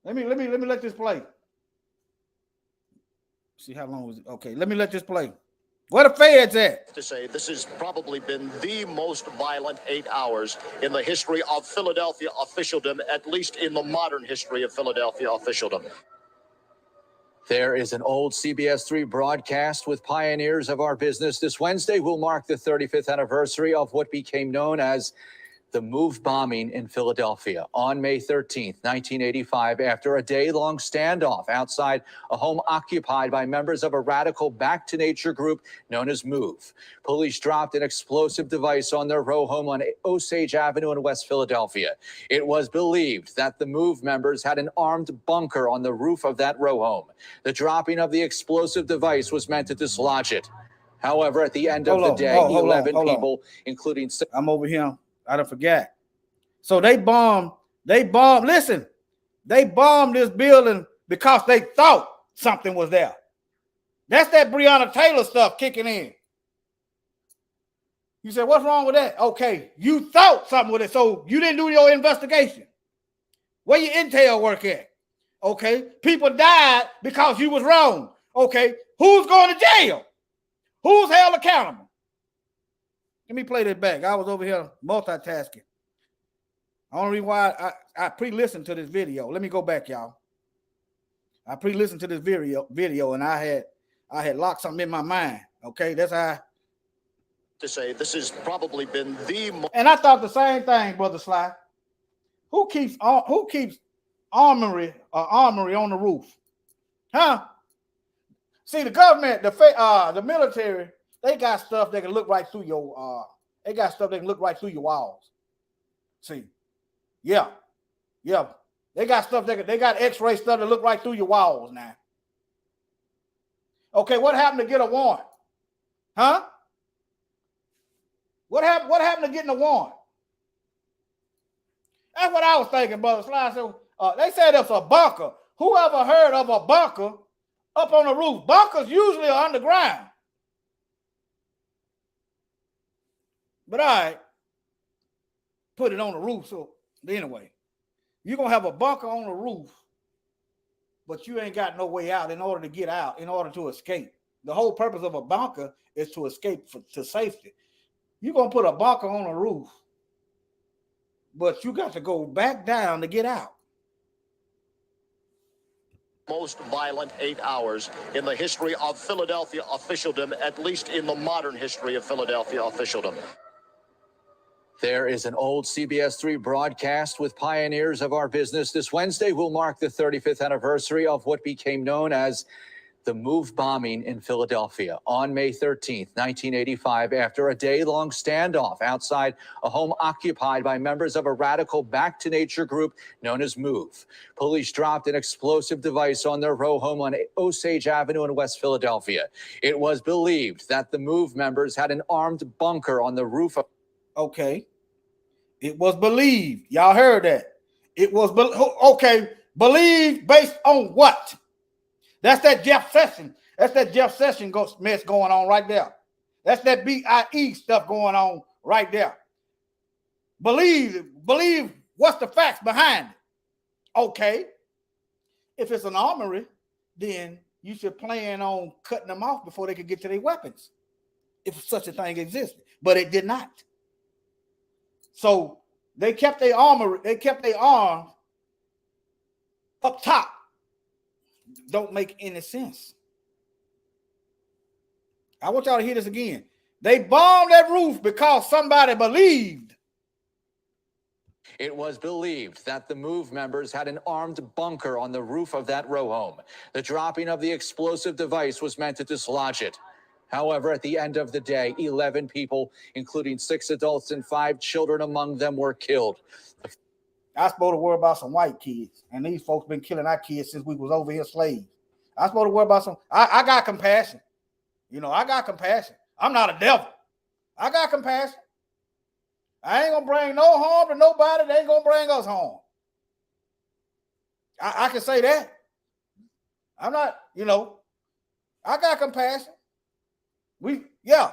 Let me let this play. See how long was it? Okay, let me let this play. Where the feds at? To say this has probably been the most violent 8 hours in the history of Philadelphia officialdom, at least in the modern history of Philadelphia officialdom. There is an old CBS 3 broadcast with pioneers of our business. This Wednesday will mark the 35th anniversary of what became known as the MOVE bombing in Philadelphia on May 13th, 1985, after a day-long standoff outside a home occupied by members of a radical back-to-nature group known as MOVE. Police dropped an explosive device on their row home on Osage Avenue in West Philadelphia. It was believed that the MOVE members had an armed bunker on the roof of that row home. The dropping of the explosive device was meant to dislodge it. However, at the end of the day, 11 people, including... I'm over here. I don't forget. So they bombed, listen, they bombed this building because they thought something was there. That's that Breonna Taylor stuff kicking in. You said, what's wrong with that? Okay, you thought something with it, so you didn't do your investigation. Where your intel work at? Okay, people died because you was wrong. Okay, who's going to jail? Who's held accountable? Let me play this back. I was over here multitasking. Only reason why I pre-listened to this video. Let me go back, y'all. I pre-listened to this video, and I had locked something in my mind. Okay, that's how. To say this has probably been the most. And I thought the same thing, Brother Sly. Who keeps armory on the roof? Huh? See, the government, the military. They got stuff that can look right through your they got stuff that can look right through your walls. See. Yeah. They got stuff they got x-ray stuff that look right through your walls now. Okay, what happened to get a warrant? Huh? What happened to getting a warrant? That's what I was thinking, Brother Sly. So, they said it's a bunker. Who ever heard of a bunker up on the roof? Bunkers usually are underground. But all right, put it on the roof. So anyway, you're gonna have a bunker on the roof, but you ain't got no way out in order to get out, in order to escape. The whole purpose of a bunker is to escape to safety. You're gonna put a bunker on the roof, but you got to go back down to get out. Most violent 8 hours in the history of Philadelphia officialdom, at least in the modern history of Philadelphia officialdom. There is an old CBS 3 broadcast with pioneers of our business. This Wednesday will mark the 35th anniversary of what became known as the MOVE bombing in Philadelphia on May 13th, 1985, after a day-long standoff outside a home occupied by members of a radical back-to-nature group known as MOVE. Police dropped an explosive device on their row home on Osage Avenue in West Philadelphia. It was believed that the MOVE members had an armed bunker on the roof of... Okay. It was believed. Y'all heard that. It was, okay, believed based on what? That's that Jeff Sessions. That's that Jeff Sessions mess going on right there. That's that BIE stuff going on right there. Believe what's the facts behind it. Okay. If it's an armory, then you should plan on cutting them off before they could get to their weapons, if such a thing existed. But it did not. So they kept their armor, they kept their arms up top. Don't make any sense. I want y'all to hear this again. They bombed that roof because somebody believed. It was believed that the MOVE members had an armed bunker on the roof of that row home. The dropping of the explosive device was meant to dislodge it. However, at the end of the day, 11 people, including 6 adults and 5 children among them, were killed. I'm supposed to worry about some white kids, and these folks been killing our kids since we was over here slaves. I'm supposed to worry about some. I got compassion. You know, I got compassion. I'm not a devil. I got compassion. I ain't gonna bring no harm to nobody. They ain't gonna bring us harm. I can say that. I'm not, you know, I got compassion. Yeah.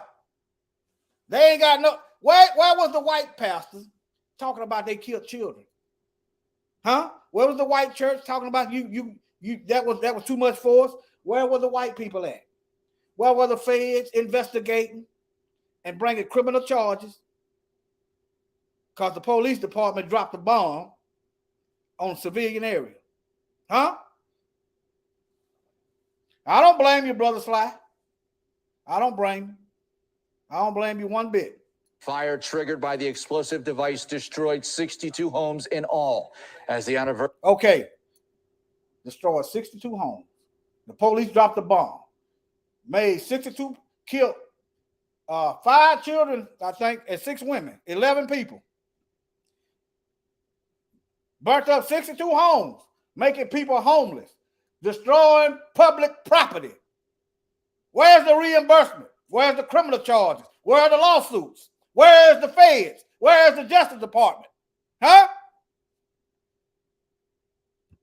They ain't got no. Where was the white pastors talking about they killed children? Huh? Where was the white church talking about you that was too much force? Where were the white people at? Where were the feds investigating and bringing criminal charges? Because the police department dropped a bomb on a civilian area. Huh? I don't blame you, Brother Sly. I don't blame you. I don't blame you one bit. Fire triggered by the explosive device destroyed 62 homes in all. As the anniversary. Okay. Destroyed 62 homes. The police dropped the bomb. Made 62, killed 5 children, I think, and 6 women, 11 people. Burnt up 62 homes, making people homeless, destroying public property. Where's the reimbursement? Where's the criminal charges? Where are the lawsuits? Where's the feds? Where's the Justice Department? Huh?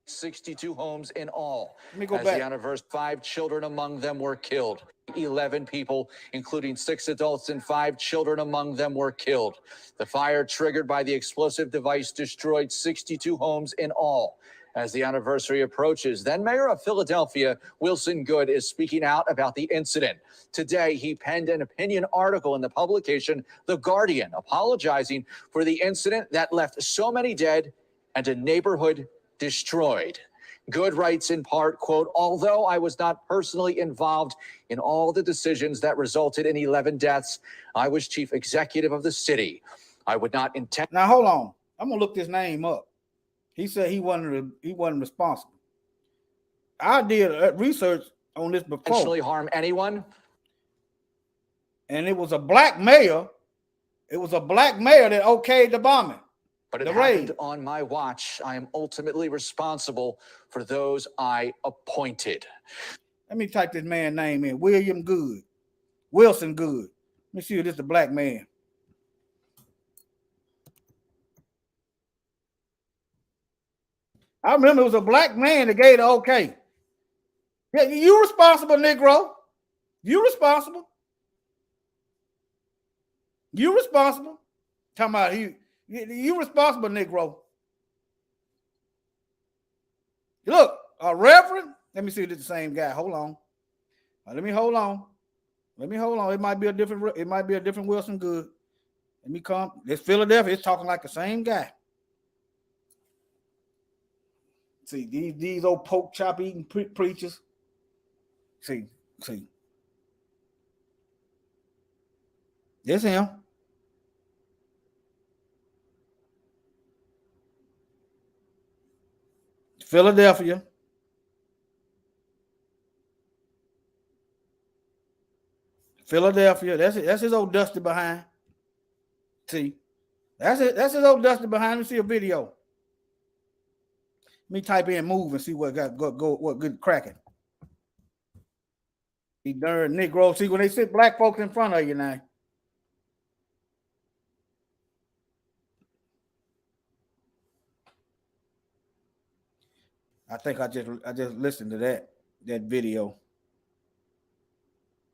62 homes in all. Let me go As back. the anniversary, 5 children among them were killed. 11 people, including 6 adults and 5 children among them, were killed. The fire triggered by the explosive device destroyed 62 homes in all. As the anniversary approaches, then Mayor of Philadelphia, Wilson Goode, is speaking out about the incident. Today, he penned an opinion article in the publication The Guardian, apologizing for the incident that left so many dead and a neighborhood destroyed. Goode writes in part, quote, although I was not personally involved in all the decisions that resulted in 11 deaths, I was chief executive of the city. I would not intend. Now, hold on. I'm going to look this name up. He said he wasn't responsible. I did research on this before. Intentionally harm anyone? And it was a black mayor. It was a black mayor that okayed the bombing. But it the happened raid. on my watch. I am ultimately responsible for those I appointed. Let me type this man's name in. William Goode. Wilson Goode. Let me see if this is a black man. I remember it was a black man that gave the okay. Yeah, you responsible, Negro. You responsible. You responsible. Talking about you responsible, Negro. Look, a reverend. Let me see if it's the same guy. Hold on. Let me hold on. It might be a different Wilson Good. Let me come. This Philadelphia is talking like the same guy. See, these old pork chop eating preachers. See. This him. Philadelphia. That's his old dusty behind. See, that's his old dusty behind. Let me see a video. Let me type in move and see what what good cracking. He darn Negro. See, when they sit black folks in front of you now. I think I just listened to that video.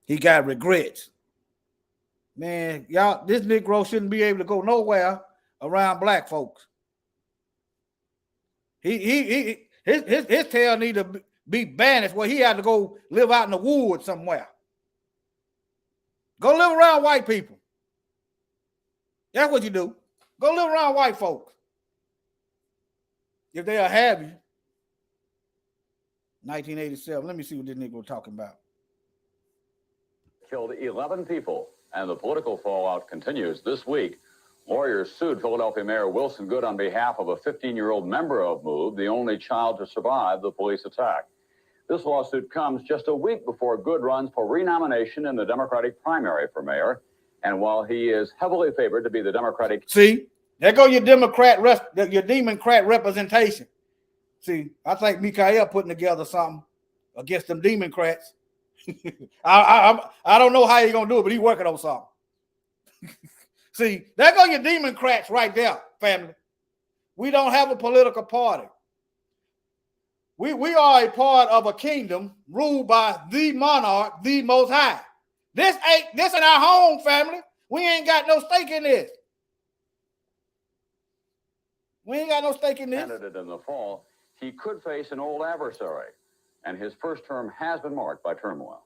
He got regrets. Man, y'all, this Negro shouldn't be able to go nowhere around black folks. His tail need to be banished where he had to go live out in the woods somewhere. Go live around white people. That's what you do. Go live around white folks. If they'll have you. 1987. Let me see what this Negro talking about. Killed 11 people, and the political fallout continues this week. Lawyers sued Philadelphia Mayor Wilson Good on behalf of a 15-year-old member of MOVE, the only child to survive the police attack. This lawsuit comes just a week before Good runs for renomination in the Democratic primary for mayor. And while he is heavily favored to be the Democratic... See, there go your Democrat representation. See, I think Mikael putting together something against them Democrats. I don't know how he's gonna do it, but he's working on something. See, there go your Democrats right there, family. We don't have a political party. We are a part of a kingdom ruled by the monarch, the Most High. This in our home, family. We ain't got no stake in this. Candidate in the fall, he could face an old adversary, and his first term has been marked by turmoil.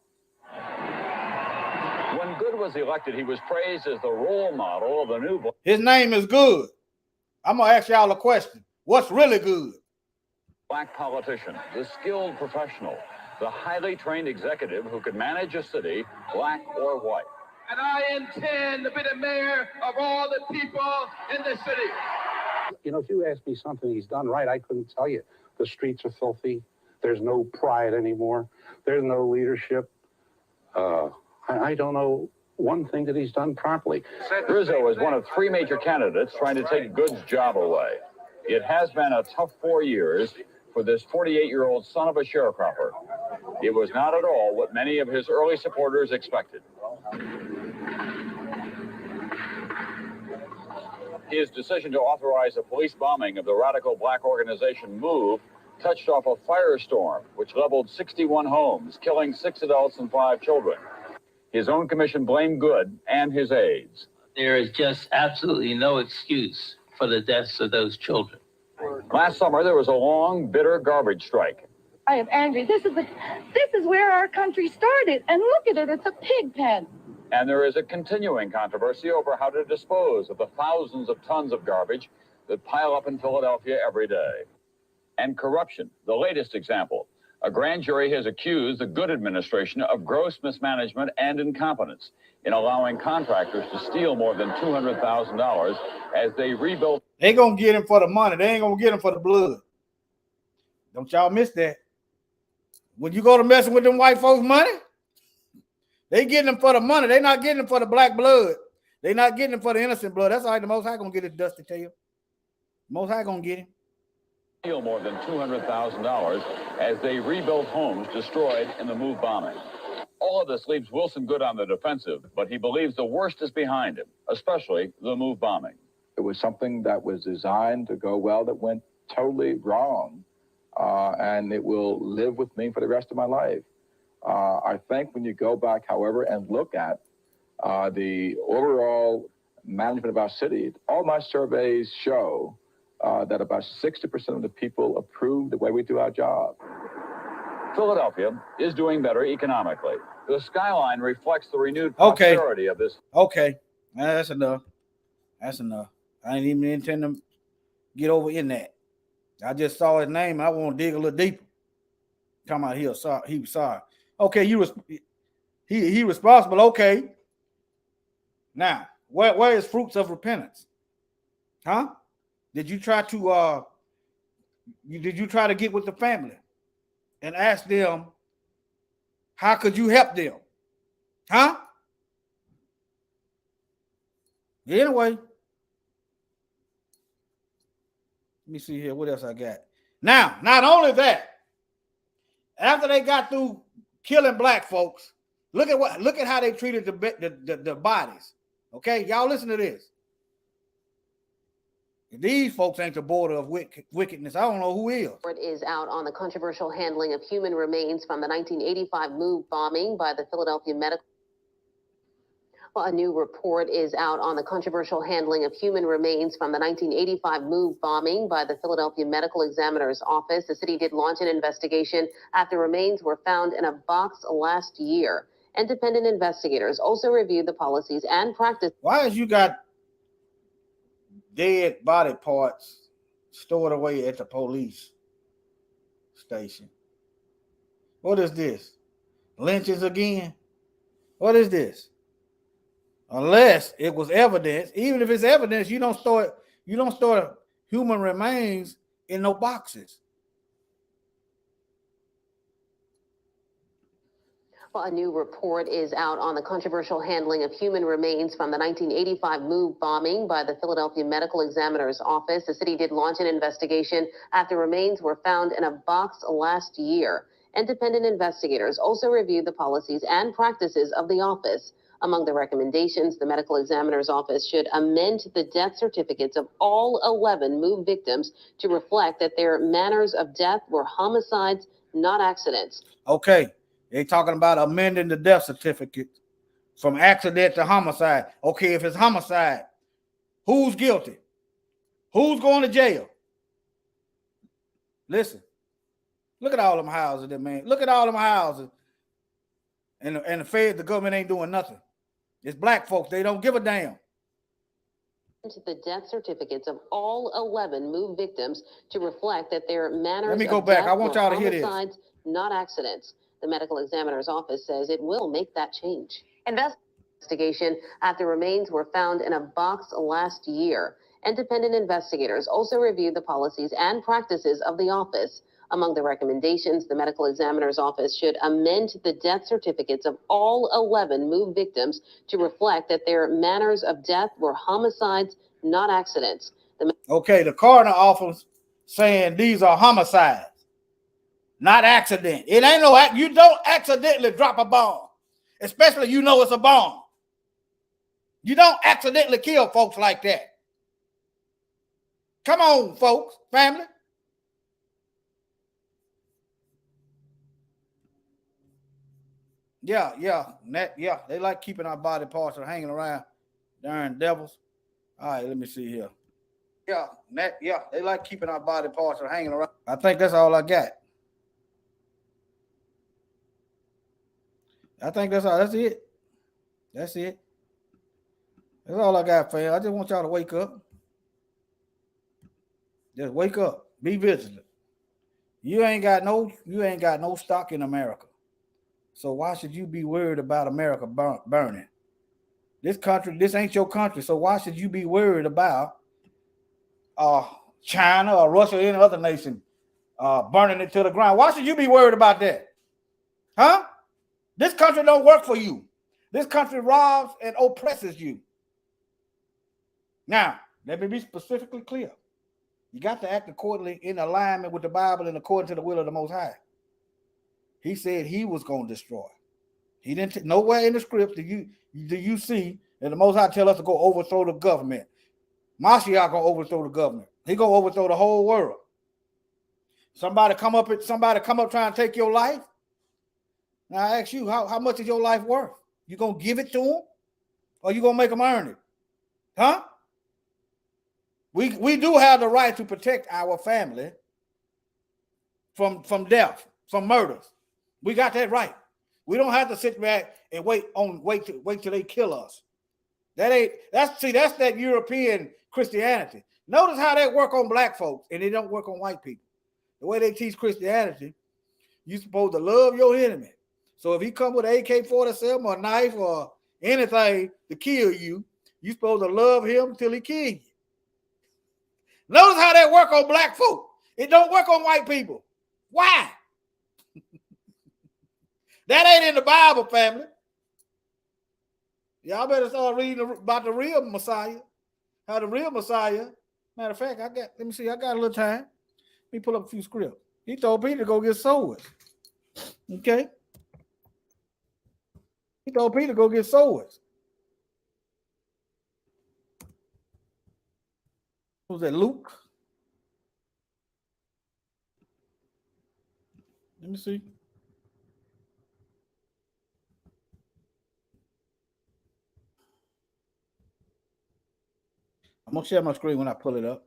When Good was elected, he was praised as the role model of the new... His name is Good. I'm going to ask y'all a question. What's really good? Black politician, the skilled professional, the highly trained executive who could manage a city, black or white. And I intend to be the mayor of all the people in the city. You know, if you ask me something he's done right, I couldn't tell you. The streets are filthy. There's no pride anymore. There's no leadership. I don't know one thing that he's done properly. Rizzo is one of three major candidates trying to take Good's job away. It has been a tough 4 years for this 48-year-old son of a sharecropper. It was not at all what many of his early supporters expected. His decision to authorize a police bombing of the radical black organization MOVE touched off a firestorm which leveled 61 homes, killing 6 adults and 5 children. His own commission blamed Good and his aides. There is just absolutely no excuse for the deaths of those children. Last summer, there was a long, bitter garbage strike. I am angry. This is where our country started. And look at it, it's a pig pen. And there is a continuing controversy over how to dispose of the thousands of tons of garbage that pile up in Philadelphia every day. And corruption, the latest example. A grand jury has accused the Good administration of gross mismanagement and incompetence in allowing contractors to steal more than $200,000 as they rebuilt. They gonna get him for the money. They ain't gonna get him for the blood. Don't y'all miss that. When you go to messing with them white folks' money, they getting them for the money. They not getting them for the black blood. They not getting them for the innocent blood. That's all right. The Most High gonna get his dusty tail. Most High gonna get him. Steal more than $200,000 as they rebuilt homes destroyed in the MOVE bombing. All of this leaves Wilson Good on the defensive, but he believes the worst is behind him, especially the MOVE bombing. It was something that was designed to go well that went totally wrong, and it will live with me for the rest of my life. I think when you go back, however, and look at the overall management of our city, all my surveys show that about 60% of the people approve the way we do our job. Philadelphia is doing better economically. The skyline reflects the renewed Okay. prosperity of this. Okay, that's enough. That's enough. I ain't even intend to get over in that. I just saw his name. I want to dig a little deeper. Come out here, sorry. He was sorry. Okay, he responsible. Okay. Now, where is fruits of repentance? Huh? Did you try to get with the family and ask them how could you help them? Huh? Anyway, let me see here. What else I got? Now, not only that, after they got through killing black folks, look at how they treated the bodies. Okay, y'all listen to this. If these folks ain't the border of wickedness, I don't know who is. Report is out on the controversial handling of human remains from the 1985 MOVE bombing by the Philadelphia Medical. Well, a new report is out on the controversial handling of human remains from the 1985 MOVE bombing by the Philadelphia Medical Examiner's Office. The city did launch an investigation after remains were found in a box last year. Independent investigators also reviewed the policies and practice. Why is you got dead body parts stored away at the police station? What is this? Lynchings again? What is this? Unless it was evidence, even if it's evidence, you don't store human remains in no boxes. Well, a new report is out on the controversial handling of human remains from the 1985 MOVE bombing by the Philadelphia Medical Examiner's Office. The city did launch an investigation after remains were found in a box last year. Independent investigators also reviewed the policies and practices of the office. Among the recommendations, the Medical Examiner's Office should amend the death certificates of all 11 MOVE victims to reflect that their manners of death were homicides, not accidents. Okay. They talking about amending the death certificate from accident to homicide. Okay, if it's homicide, who's guilty? Who's going to jail? Listen, look at all them houses there, man. Look at all them houses. And the Fed, the government ain't doing nothing. It's black folks. They don't give a damn. The death certificates of all 11 MOVE victims to reflect that their manners Let me of go back. death I want were y'all to hear this. homicides, not accidents. The Medical Examiner's Office says it will make that change. Investigation after remains were found in a box last year. Independent investigators also reviewed the policies and practices of the office. Among the recommendations, the Medical Examiner's Office should amend the death certificates of all 11 MOVE victims to reflect that their manners of death were homicides, not accidents. Okay, the coroner office saying these are homicides, not accident. It ain't no act. You don't accidentally drop a bomb, especially you know it's a bomb. You don't accidentally kill folks like that. Come on, folks, family. Yeah, they like keeping our body parts or hanging around. Darn devils. All right, let me see here. Yeah, they like keeping our body parts or hanging around. I think that's all I got. I think that's all. That's it. That's all I got, fam. I just want y'all to wake up. Just wake up. Be vigilant. You ain't got no stock in America. So why should you be worried about America burning? This country, this ain't your country. So why should you be worried about China or Russia or any other nation burning it to the ground? Why should you be worried about that? Huh? This country don't work for you. This country robs and oppresses you. Now, let me be specifically clear. You got to act accordingly in alignment with the Bible and according to the will of the Most High. He said he was going to destroy. He didn't. Nowhere in the script do you see that the Most High tell us to go overthrow the government. Mashiach gonna overthrow the government. He gonna overthrow the whole world. Somebody come up trying to take your life. Now I ask you, how much is your life worth? You gonna give it to them, or you gonna make them earn it? Huh? We do have the right to protect our family from death, from murders. We got that right. We don't have to sit back and wait till they kill us. That's that European Christianity. Notice how that work on black folks and they don't work on white people. The way they teach Christianity, you're supposed to love your enemy. So if he come with an AK-47 or a knife or anything to kill you, you're supposed to love him till he kills you. Notice how that work on black folk. It don't work on white people. Why? That ain't in the Bible, family. Y'all better start reading about the real Messiah. How the real Messiah. Matter of fact, let me see, I got a little time. Let me pull up a few scripts. He told Peter to go get swords. Okay. He told Peter to go get swords. What was that, Luke? Let me see. I'm going to share my screen when I pull it up.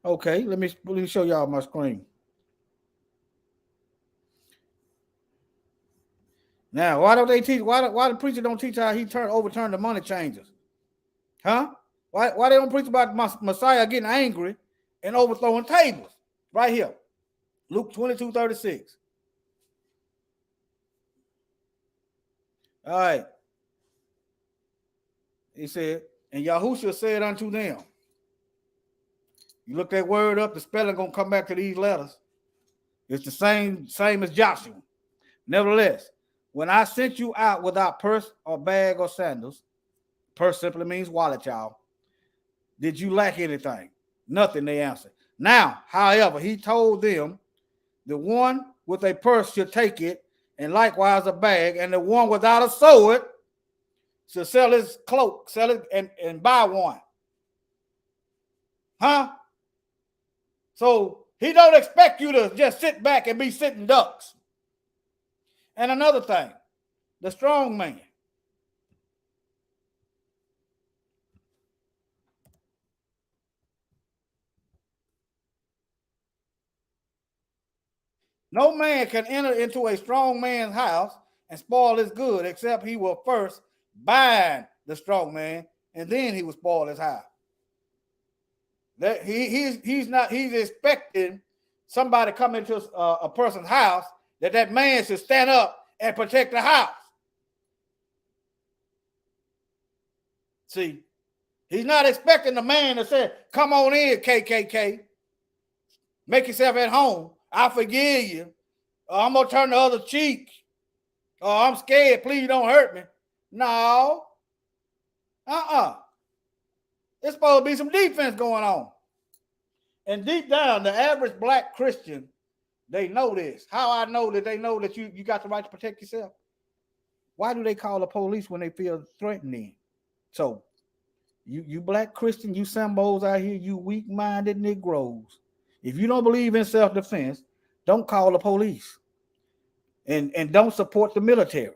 Okay, let me show y'all my screen. Now, why don't they teach? Why the preacher don't teach how he overturn the money changers? Huh? Why they don't preach about Messiah getting angry and overthrowing tables? Right here, Luke 22:36. All right. He said, and Yahushua said unto them. You look that word up, the spelling gonna come back to these letters. It's the same as Joshua. Nevertheless, when I sent you out without purse or bag or sandals, purse simply means wallet, y'all. Did you lack anything? Nothing, they answered. Now, however, he told them, the one with a purse should take it, and likewise a bag, and the one without a sword should sell his cloak, sell it and buy one. Huh? So he don't expect you to just sit back and be sitting ducks. And another thing, the strong man. No man can enter into a strong man's house and spoil his good, except he will first bind the strong man, and then he will spoil his house. That he's expecting somebody come into a person's house that man should stand up and protect the house. See, he's not expecting the man to say, "Come on in, KKK. Make yourself at home. I forgive you. I'm gonna turn the other cheek. Oh, I'm scared. Please don't hurt me." No. There's supposed to be some defense going on. And deep down, the average black Christian, they know this. How I know that they know that you got the right to protect yourself? Why do they call the police when they feel threatened? So, you black Christian, you Sambos out here, you weak-minded Negroes. If you don't believe in self-defense, don't call the police. And don't support the military.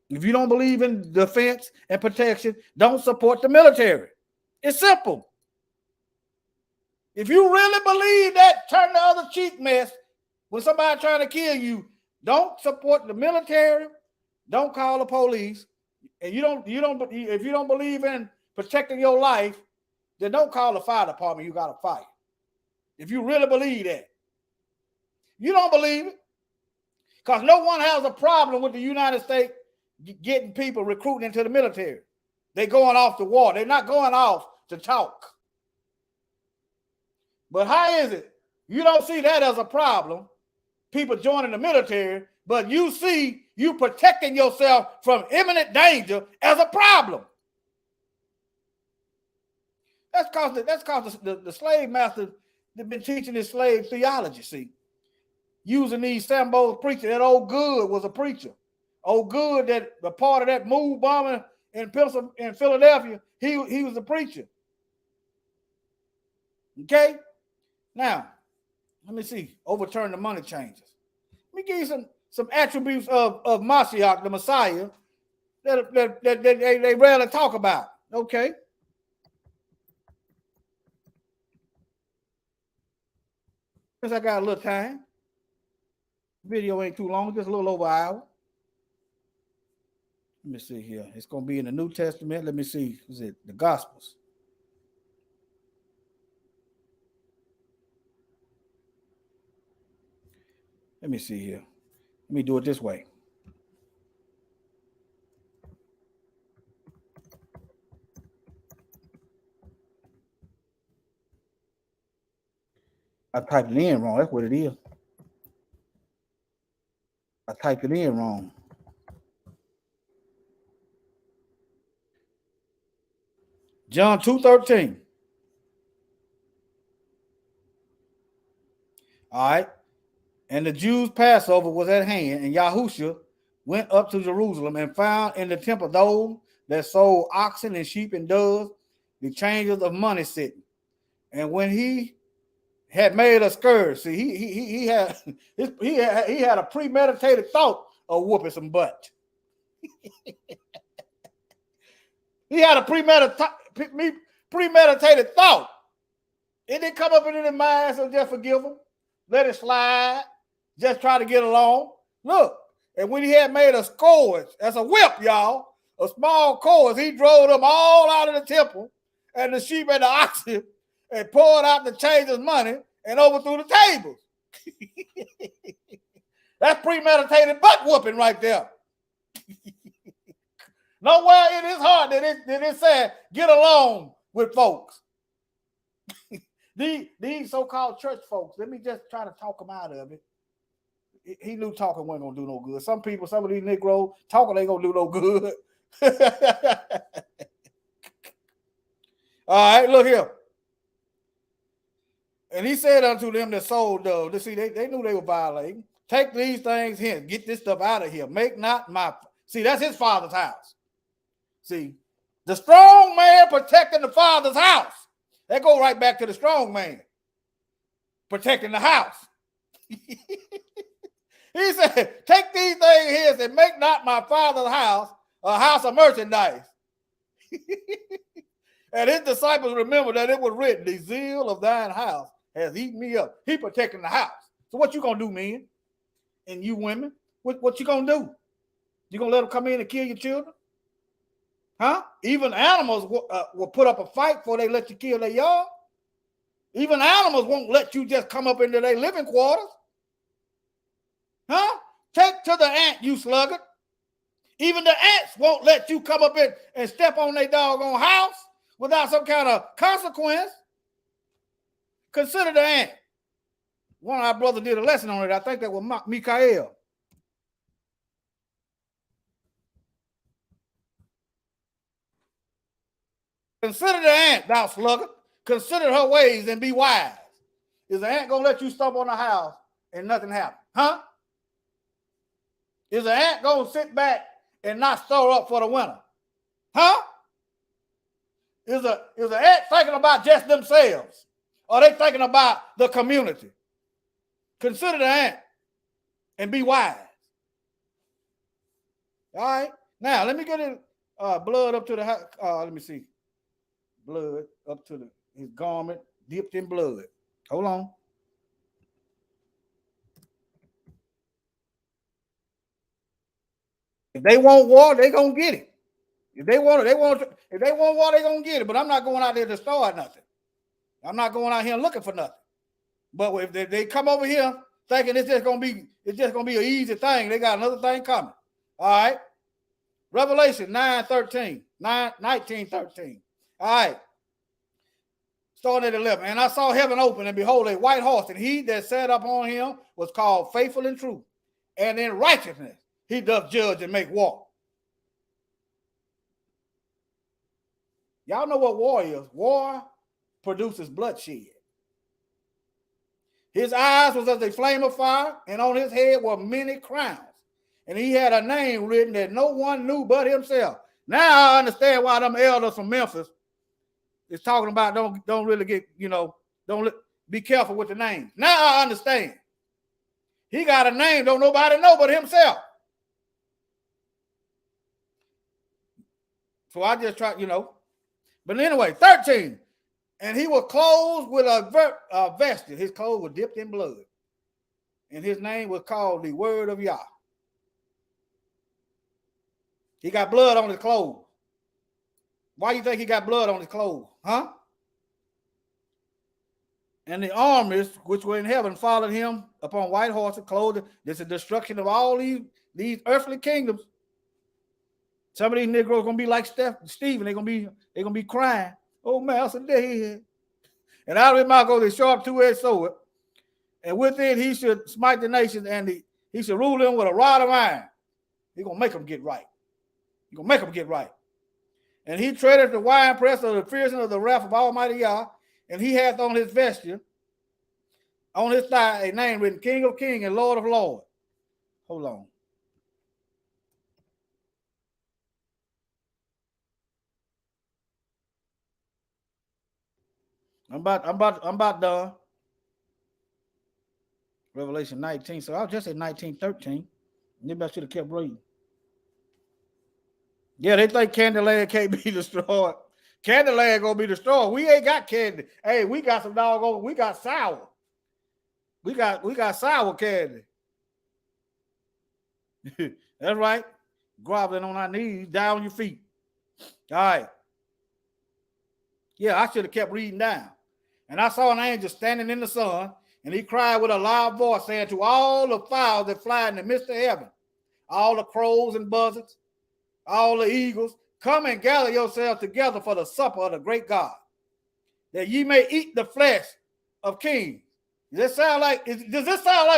If you don't believe in defense and protection, don't support the military. It's simple. If you really believe that turn the other cheek mess when somebody trying to kill you, don't support the military, don't call the police, and if you don't believe in protecting your life, then don't call the fire department. You got to fight. If you really believe that. You don't believe it. Because no one has a problem with the United States getting people recruiting into the military. They're going off to war. They're not going off to talk. But how is it? You don't see that as a problem, people joining the military, but you see you protecting yourself from imminent danger as a problem. That's because the slave masters, they've been teaching this slave theology, see. Using these Sambos preachers. That old Good was a preacher. Old Good, that the part of that move bombing in Philadelphia, he was a preacher. Okay? Now, Let me see. Overturn the money changes. Let me give you some attributes of Mashiach, the Messiah, that they rarely talk about. Okay. Since I got a little time. Video ain't too long, just a little over an hour. Let me see here. It's going to be in the New Testament. Let me see. Is it the Gospels? Let me see here. Let me do it this way. I typed it in wrong. That's what it is. I typed it in wrong. John 2:13. All right. And the Jews' Passover was at hand, and Yahushua went up to Jerusalem and found in the temple those that sold oxen and sheep and doves, the changers of money sitting. And when he had made a scourge, see, he had a premeditated thought of whooping some butt. He had a premeditated thought. It didn't come up into his mind, so just forgive him. Let it slide. Just try to get along. Look, and when he had made a scourge, that's a whip, y'all, a small course, he drove them all out of the temple and the sheep and the oxen and poured out the changers' money and overthrew the tables. That's premeditated butt whooping right there. Nowhere in his heart did it say, get along with folks. These so-called church folks, let me just try to talk them out of it. He knew talking wasn't going to do no good. Some people, some of these Negroes, talking ain't going to do no good. All right, look here. And he said unto them that sold doves, see, they knew they were violating. Take these things here. Get this stuff out of here. Make not my... See, that's his father's house. See, the strong man protecting the father's house. That go right back to the strong man protecting the house. He said, take these things here and make not my father's house a house of merchandise. And his disciples remembered that it was written, the zeal of thine house has eaten me up. He protecting the house. So what you going to do, men? And you women? What you going to do? You going to let them come in and kill your children? Huh? Even animals will put up a fight before they let you kill their young. Even animals won't let you just come up into their living quarters. Huh? Take to the ant, you sluggard. Even the ants won't let you come up in and step on their doggone house without some kind of consequence. Consider the ant. One of our brothers did a lesson on it. I think that was Mikael. Consider the ant, thou sluggard. Consider her ways and be wise. Is the ant going to let you stomp on a house and nothing happen? Huh? Is the ant going to sit back and not store up for the winter? Huh? Is the ant thinking about just themselves? Or are they thinking about the community? Consider the ant and be wise. All right. Now, let me get his blood up to the house. Let me see. Blood up to his garment dipped in blood. Hold on. If they want water, they're gonna get it. If they want water, they're gonna get it. But I'm not going out there to start nothing. I'm not going out here looking for nothing. But if they come over here thinking it's just gonna be an easy thing, they got another thing coming. All right. Revelation 19:13. All right. Starting at 11. And I saw heaven open, and behold, a white horse, and he that sat upon him was called Faithful and True. And in righteousness he doth judge and make war. Y'all know what war is. War produces bloodshed. His eyes was as a flame of fire, and on his head were many crowns. And he had a name written that no one knew but himself. Now I understand why them elders from Memphis is talking about don't really get, don't Be careful with the names. Now I understand. He got a name, don't nobody know but himself. So I just try, But anyway, 13. And he was clothed with a vesture. His clothes were dipped in blood. And his name was called the Word of Yah. He got blood on his clothes. Why do you think he got blood on his clothes? Huh? And the armies which were in heaven followed him upon white horses, clothed. This is destruction of all these earthly kingdoms. Some of these Negroes gonna be like Stephen. They're gonna be crying. Oh, master dead. And out of his mouth goes a sharp two-edged sword. And with it he should smite the nations, and he should rule them with a rod of iron. He's gonna make them get right. He's gonna make them get right. And he treadeth the winepress of the fierceness of the wrath of Almighty Yah. And he hath on his vesture, on his thigh, a name written, King of Kings and Lord of Lords. Hold on. I'm about done. Revelation 19. So I was just at 19:13. Maybe I should have kept reading. Yeah, they think Candyland can't be destroyed. Candyland gonna be destroyed. We ain't got candy. Hey, we got some doggone. We got sour. We got sour candy. That's right. Groveling on our knees, down your feet. All right. Yeah, I should have kept reading down. And I saw an angel standing in the sun, and he cried with a loud voice, saying to all the fowls that fly in the midst of heaven, all the crows and buzzards, all the eagles, come and gather yourselves together for the supper of the great God, that ye may eat the flesh of kings. Does this sound like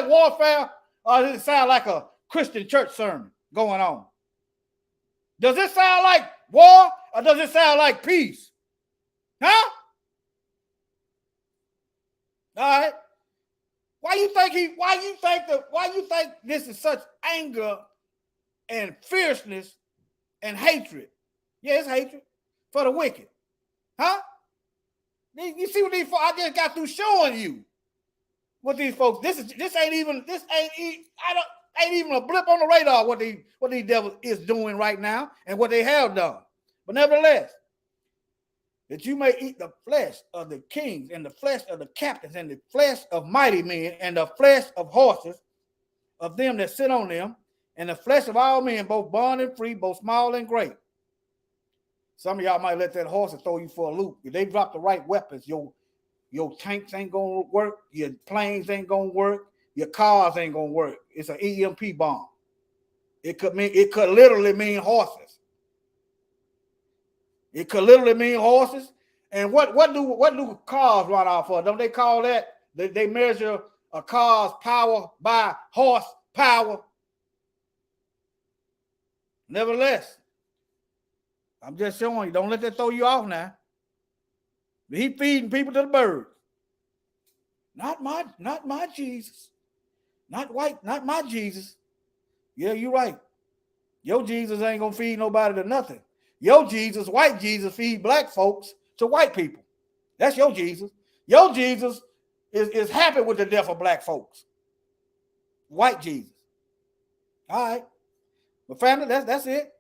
warfare, or does it sound like a Christian church sermon going on? Does it sound like war, or does it sound like peace? Huh? All right. Why you think this is such anger and fierceness and hatred? Yeah, it's hatred for the wicked. Huh? You see what these folks, I just got through showing you what these folks, this ain't even a blip on the radar what these devils is doing right now and what they have done. But nevertheless, that you may eat the flesh of the kings and the flesh of the captains and the flesh of mighty men and the flesh of horses, of them that sit on them, and the flesh of all men, both bond and free, both small and great. Some of y'all might let that horse throw you for a loop. If they drop the right weapons, your tanks ain't gonna work, your planes ain't gonna work, your cars ain't gonna work. It's an EMP bomb. It could literally mean horses. It could literally mean horses. And what do cars run off of? Don't they call that? They measure a car's power by horse power. Nevertheless, I'm just showing you. Don't let that throw you off now. He feeding people to the birds. Not my Jesus. Not my Jesus. Yeah, you're right. Your Jesus ain't gonna feed nobody to nothing. Your Jesus, white Jesus, feed black folks to white people. That's your Jesus. Your Jesus is happy with the death of black folks. White Jesus. All right. But family, that's it.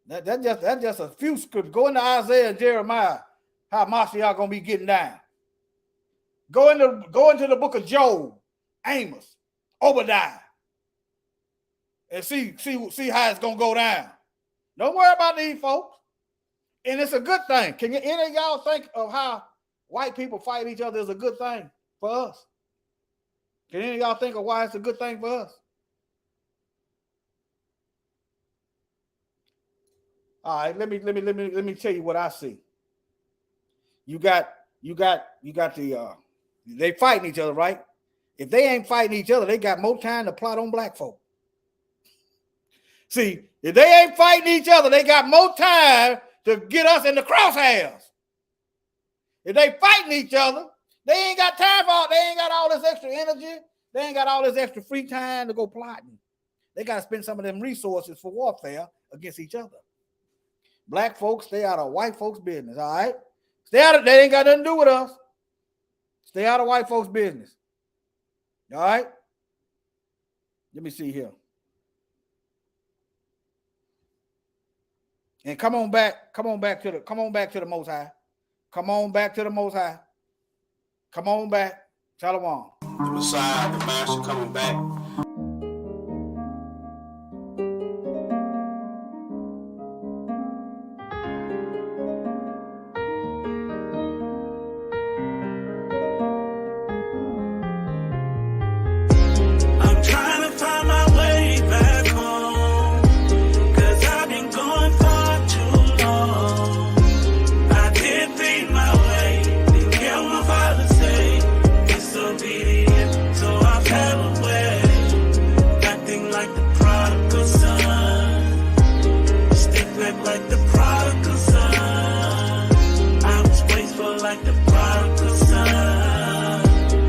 That's just a few scriptures. Go into Isaiah and Jeremiah, how Mashiach gonna be getting down. Go into the book of Job, Amos, Obadiah, and see how it's gonna go down. Don't worry about these folks. And it's a good thing. Can any of y'all think of how white people fight each other is a good thing for us? Can any of y'all think of why it's a good thing for us? All right, let me tell you what I see. You got the they fighting each other, right? If they ain't fighting each other, they got more time to plot on black folk. See, if they ain't fighting each other, they got more time to get us in the crosshairs. If they fighting each other, they ain't got time for it. They ain't got all this extra energy. They ain't got all this extra free time to go plotting. They got to spend some of them resources for warfare against each other. Black folks, stay out of white folks' business, all right? Stay out of, they ain't got nothing to do with us. Stay out of white folks' business. All right? Let me see here. And come on back to the Most High. Come on back to the Most High. Come on back. Shalom. The Messiah, the Master coming back. I'm trying to find my way back home, 'cause I've been going far too long. I did think my way, didn't care what my father said, disobedient, so I fell away, acting like the prodigal son, stiff-necked like the prodigal son. I was wasteful like the prodigal son.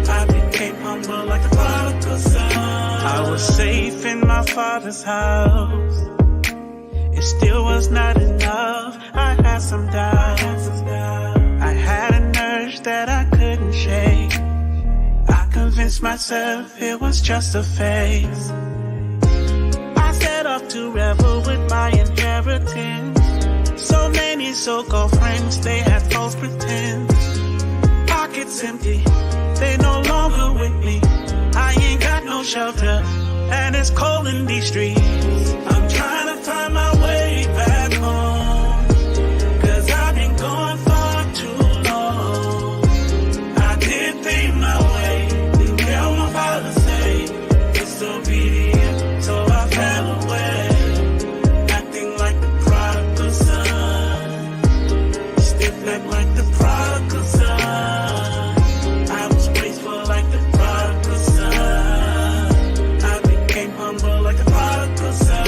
I became humble like the prodigal son. I was safe in my father's house. It still was not enough. I had some doubts. I had an urge that I couldn't shake. I convinced myself it was just a phase. I set off to revel with my inheritance. So many so-called friends, they had false pretense. Pockets empty, they no longer with me. I ain't got no shelter, and it's cold in these streets. I'm trying to find my way back home, 'cause I've been going far too long. I did think my way, didn't care what my father said, disobedient, so I fell away, acting like the prodigal son, stiff-necked like the prodigal son. I was wasteful like the prodigal son. I became humble like the prodigal son.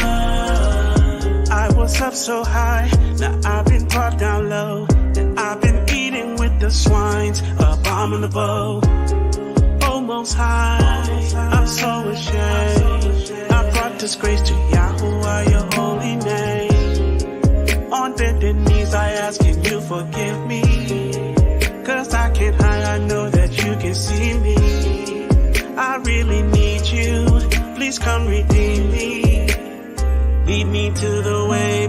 I was up so high, now I've been brought down low, and I've been eating with the swines, abominable. Oh, Most High, I'm so ashamed. I brought disgrace to Yahuwah, your holy name. On bended knees, I ask, can you forgive me? 'Cause I can't hide, I know that you can see me. I really need you, please come redeem me. Lead me to the way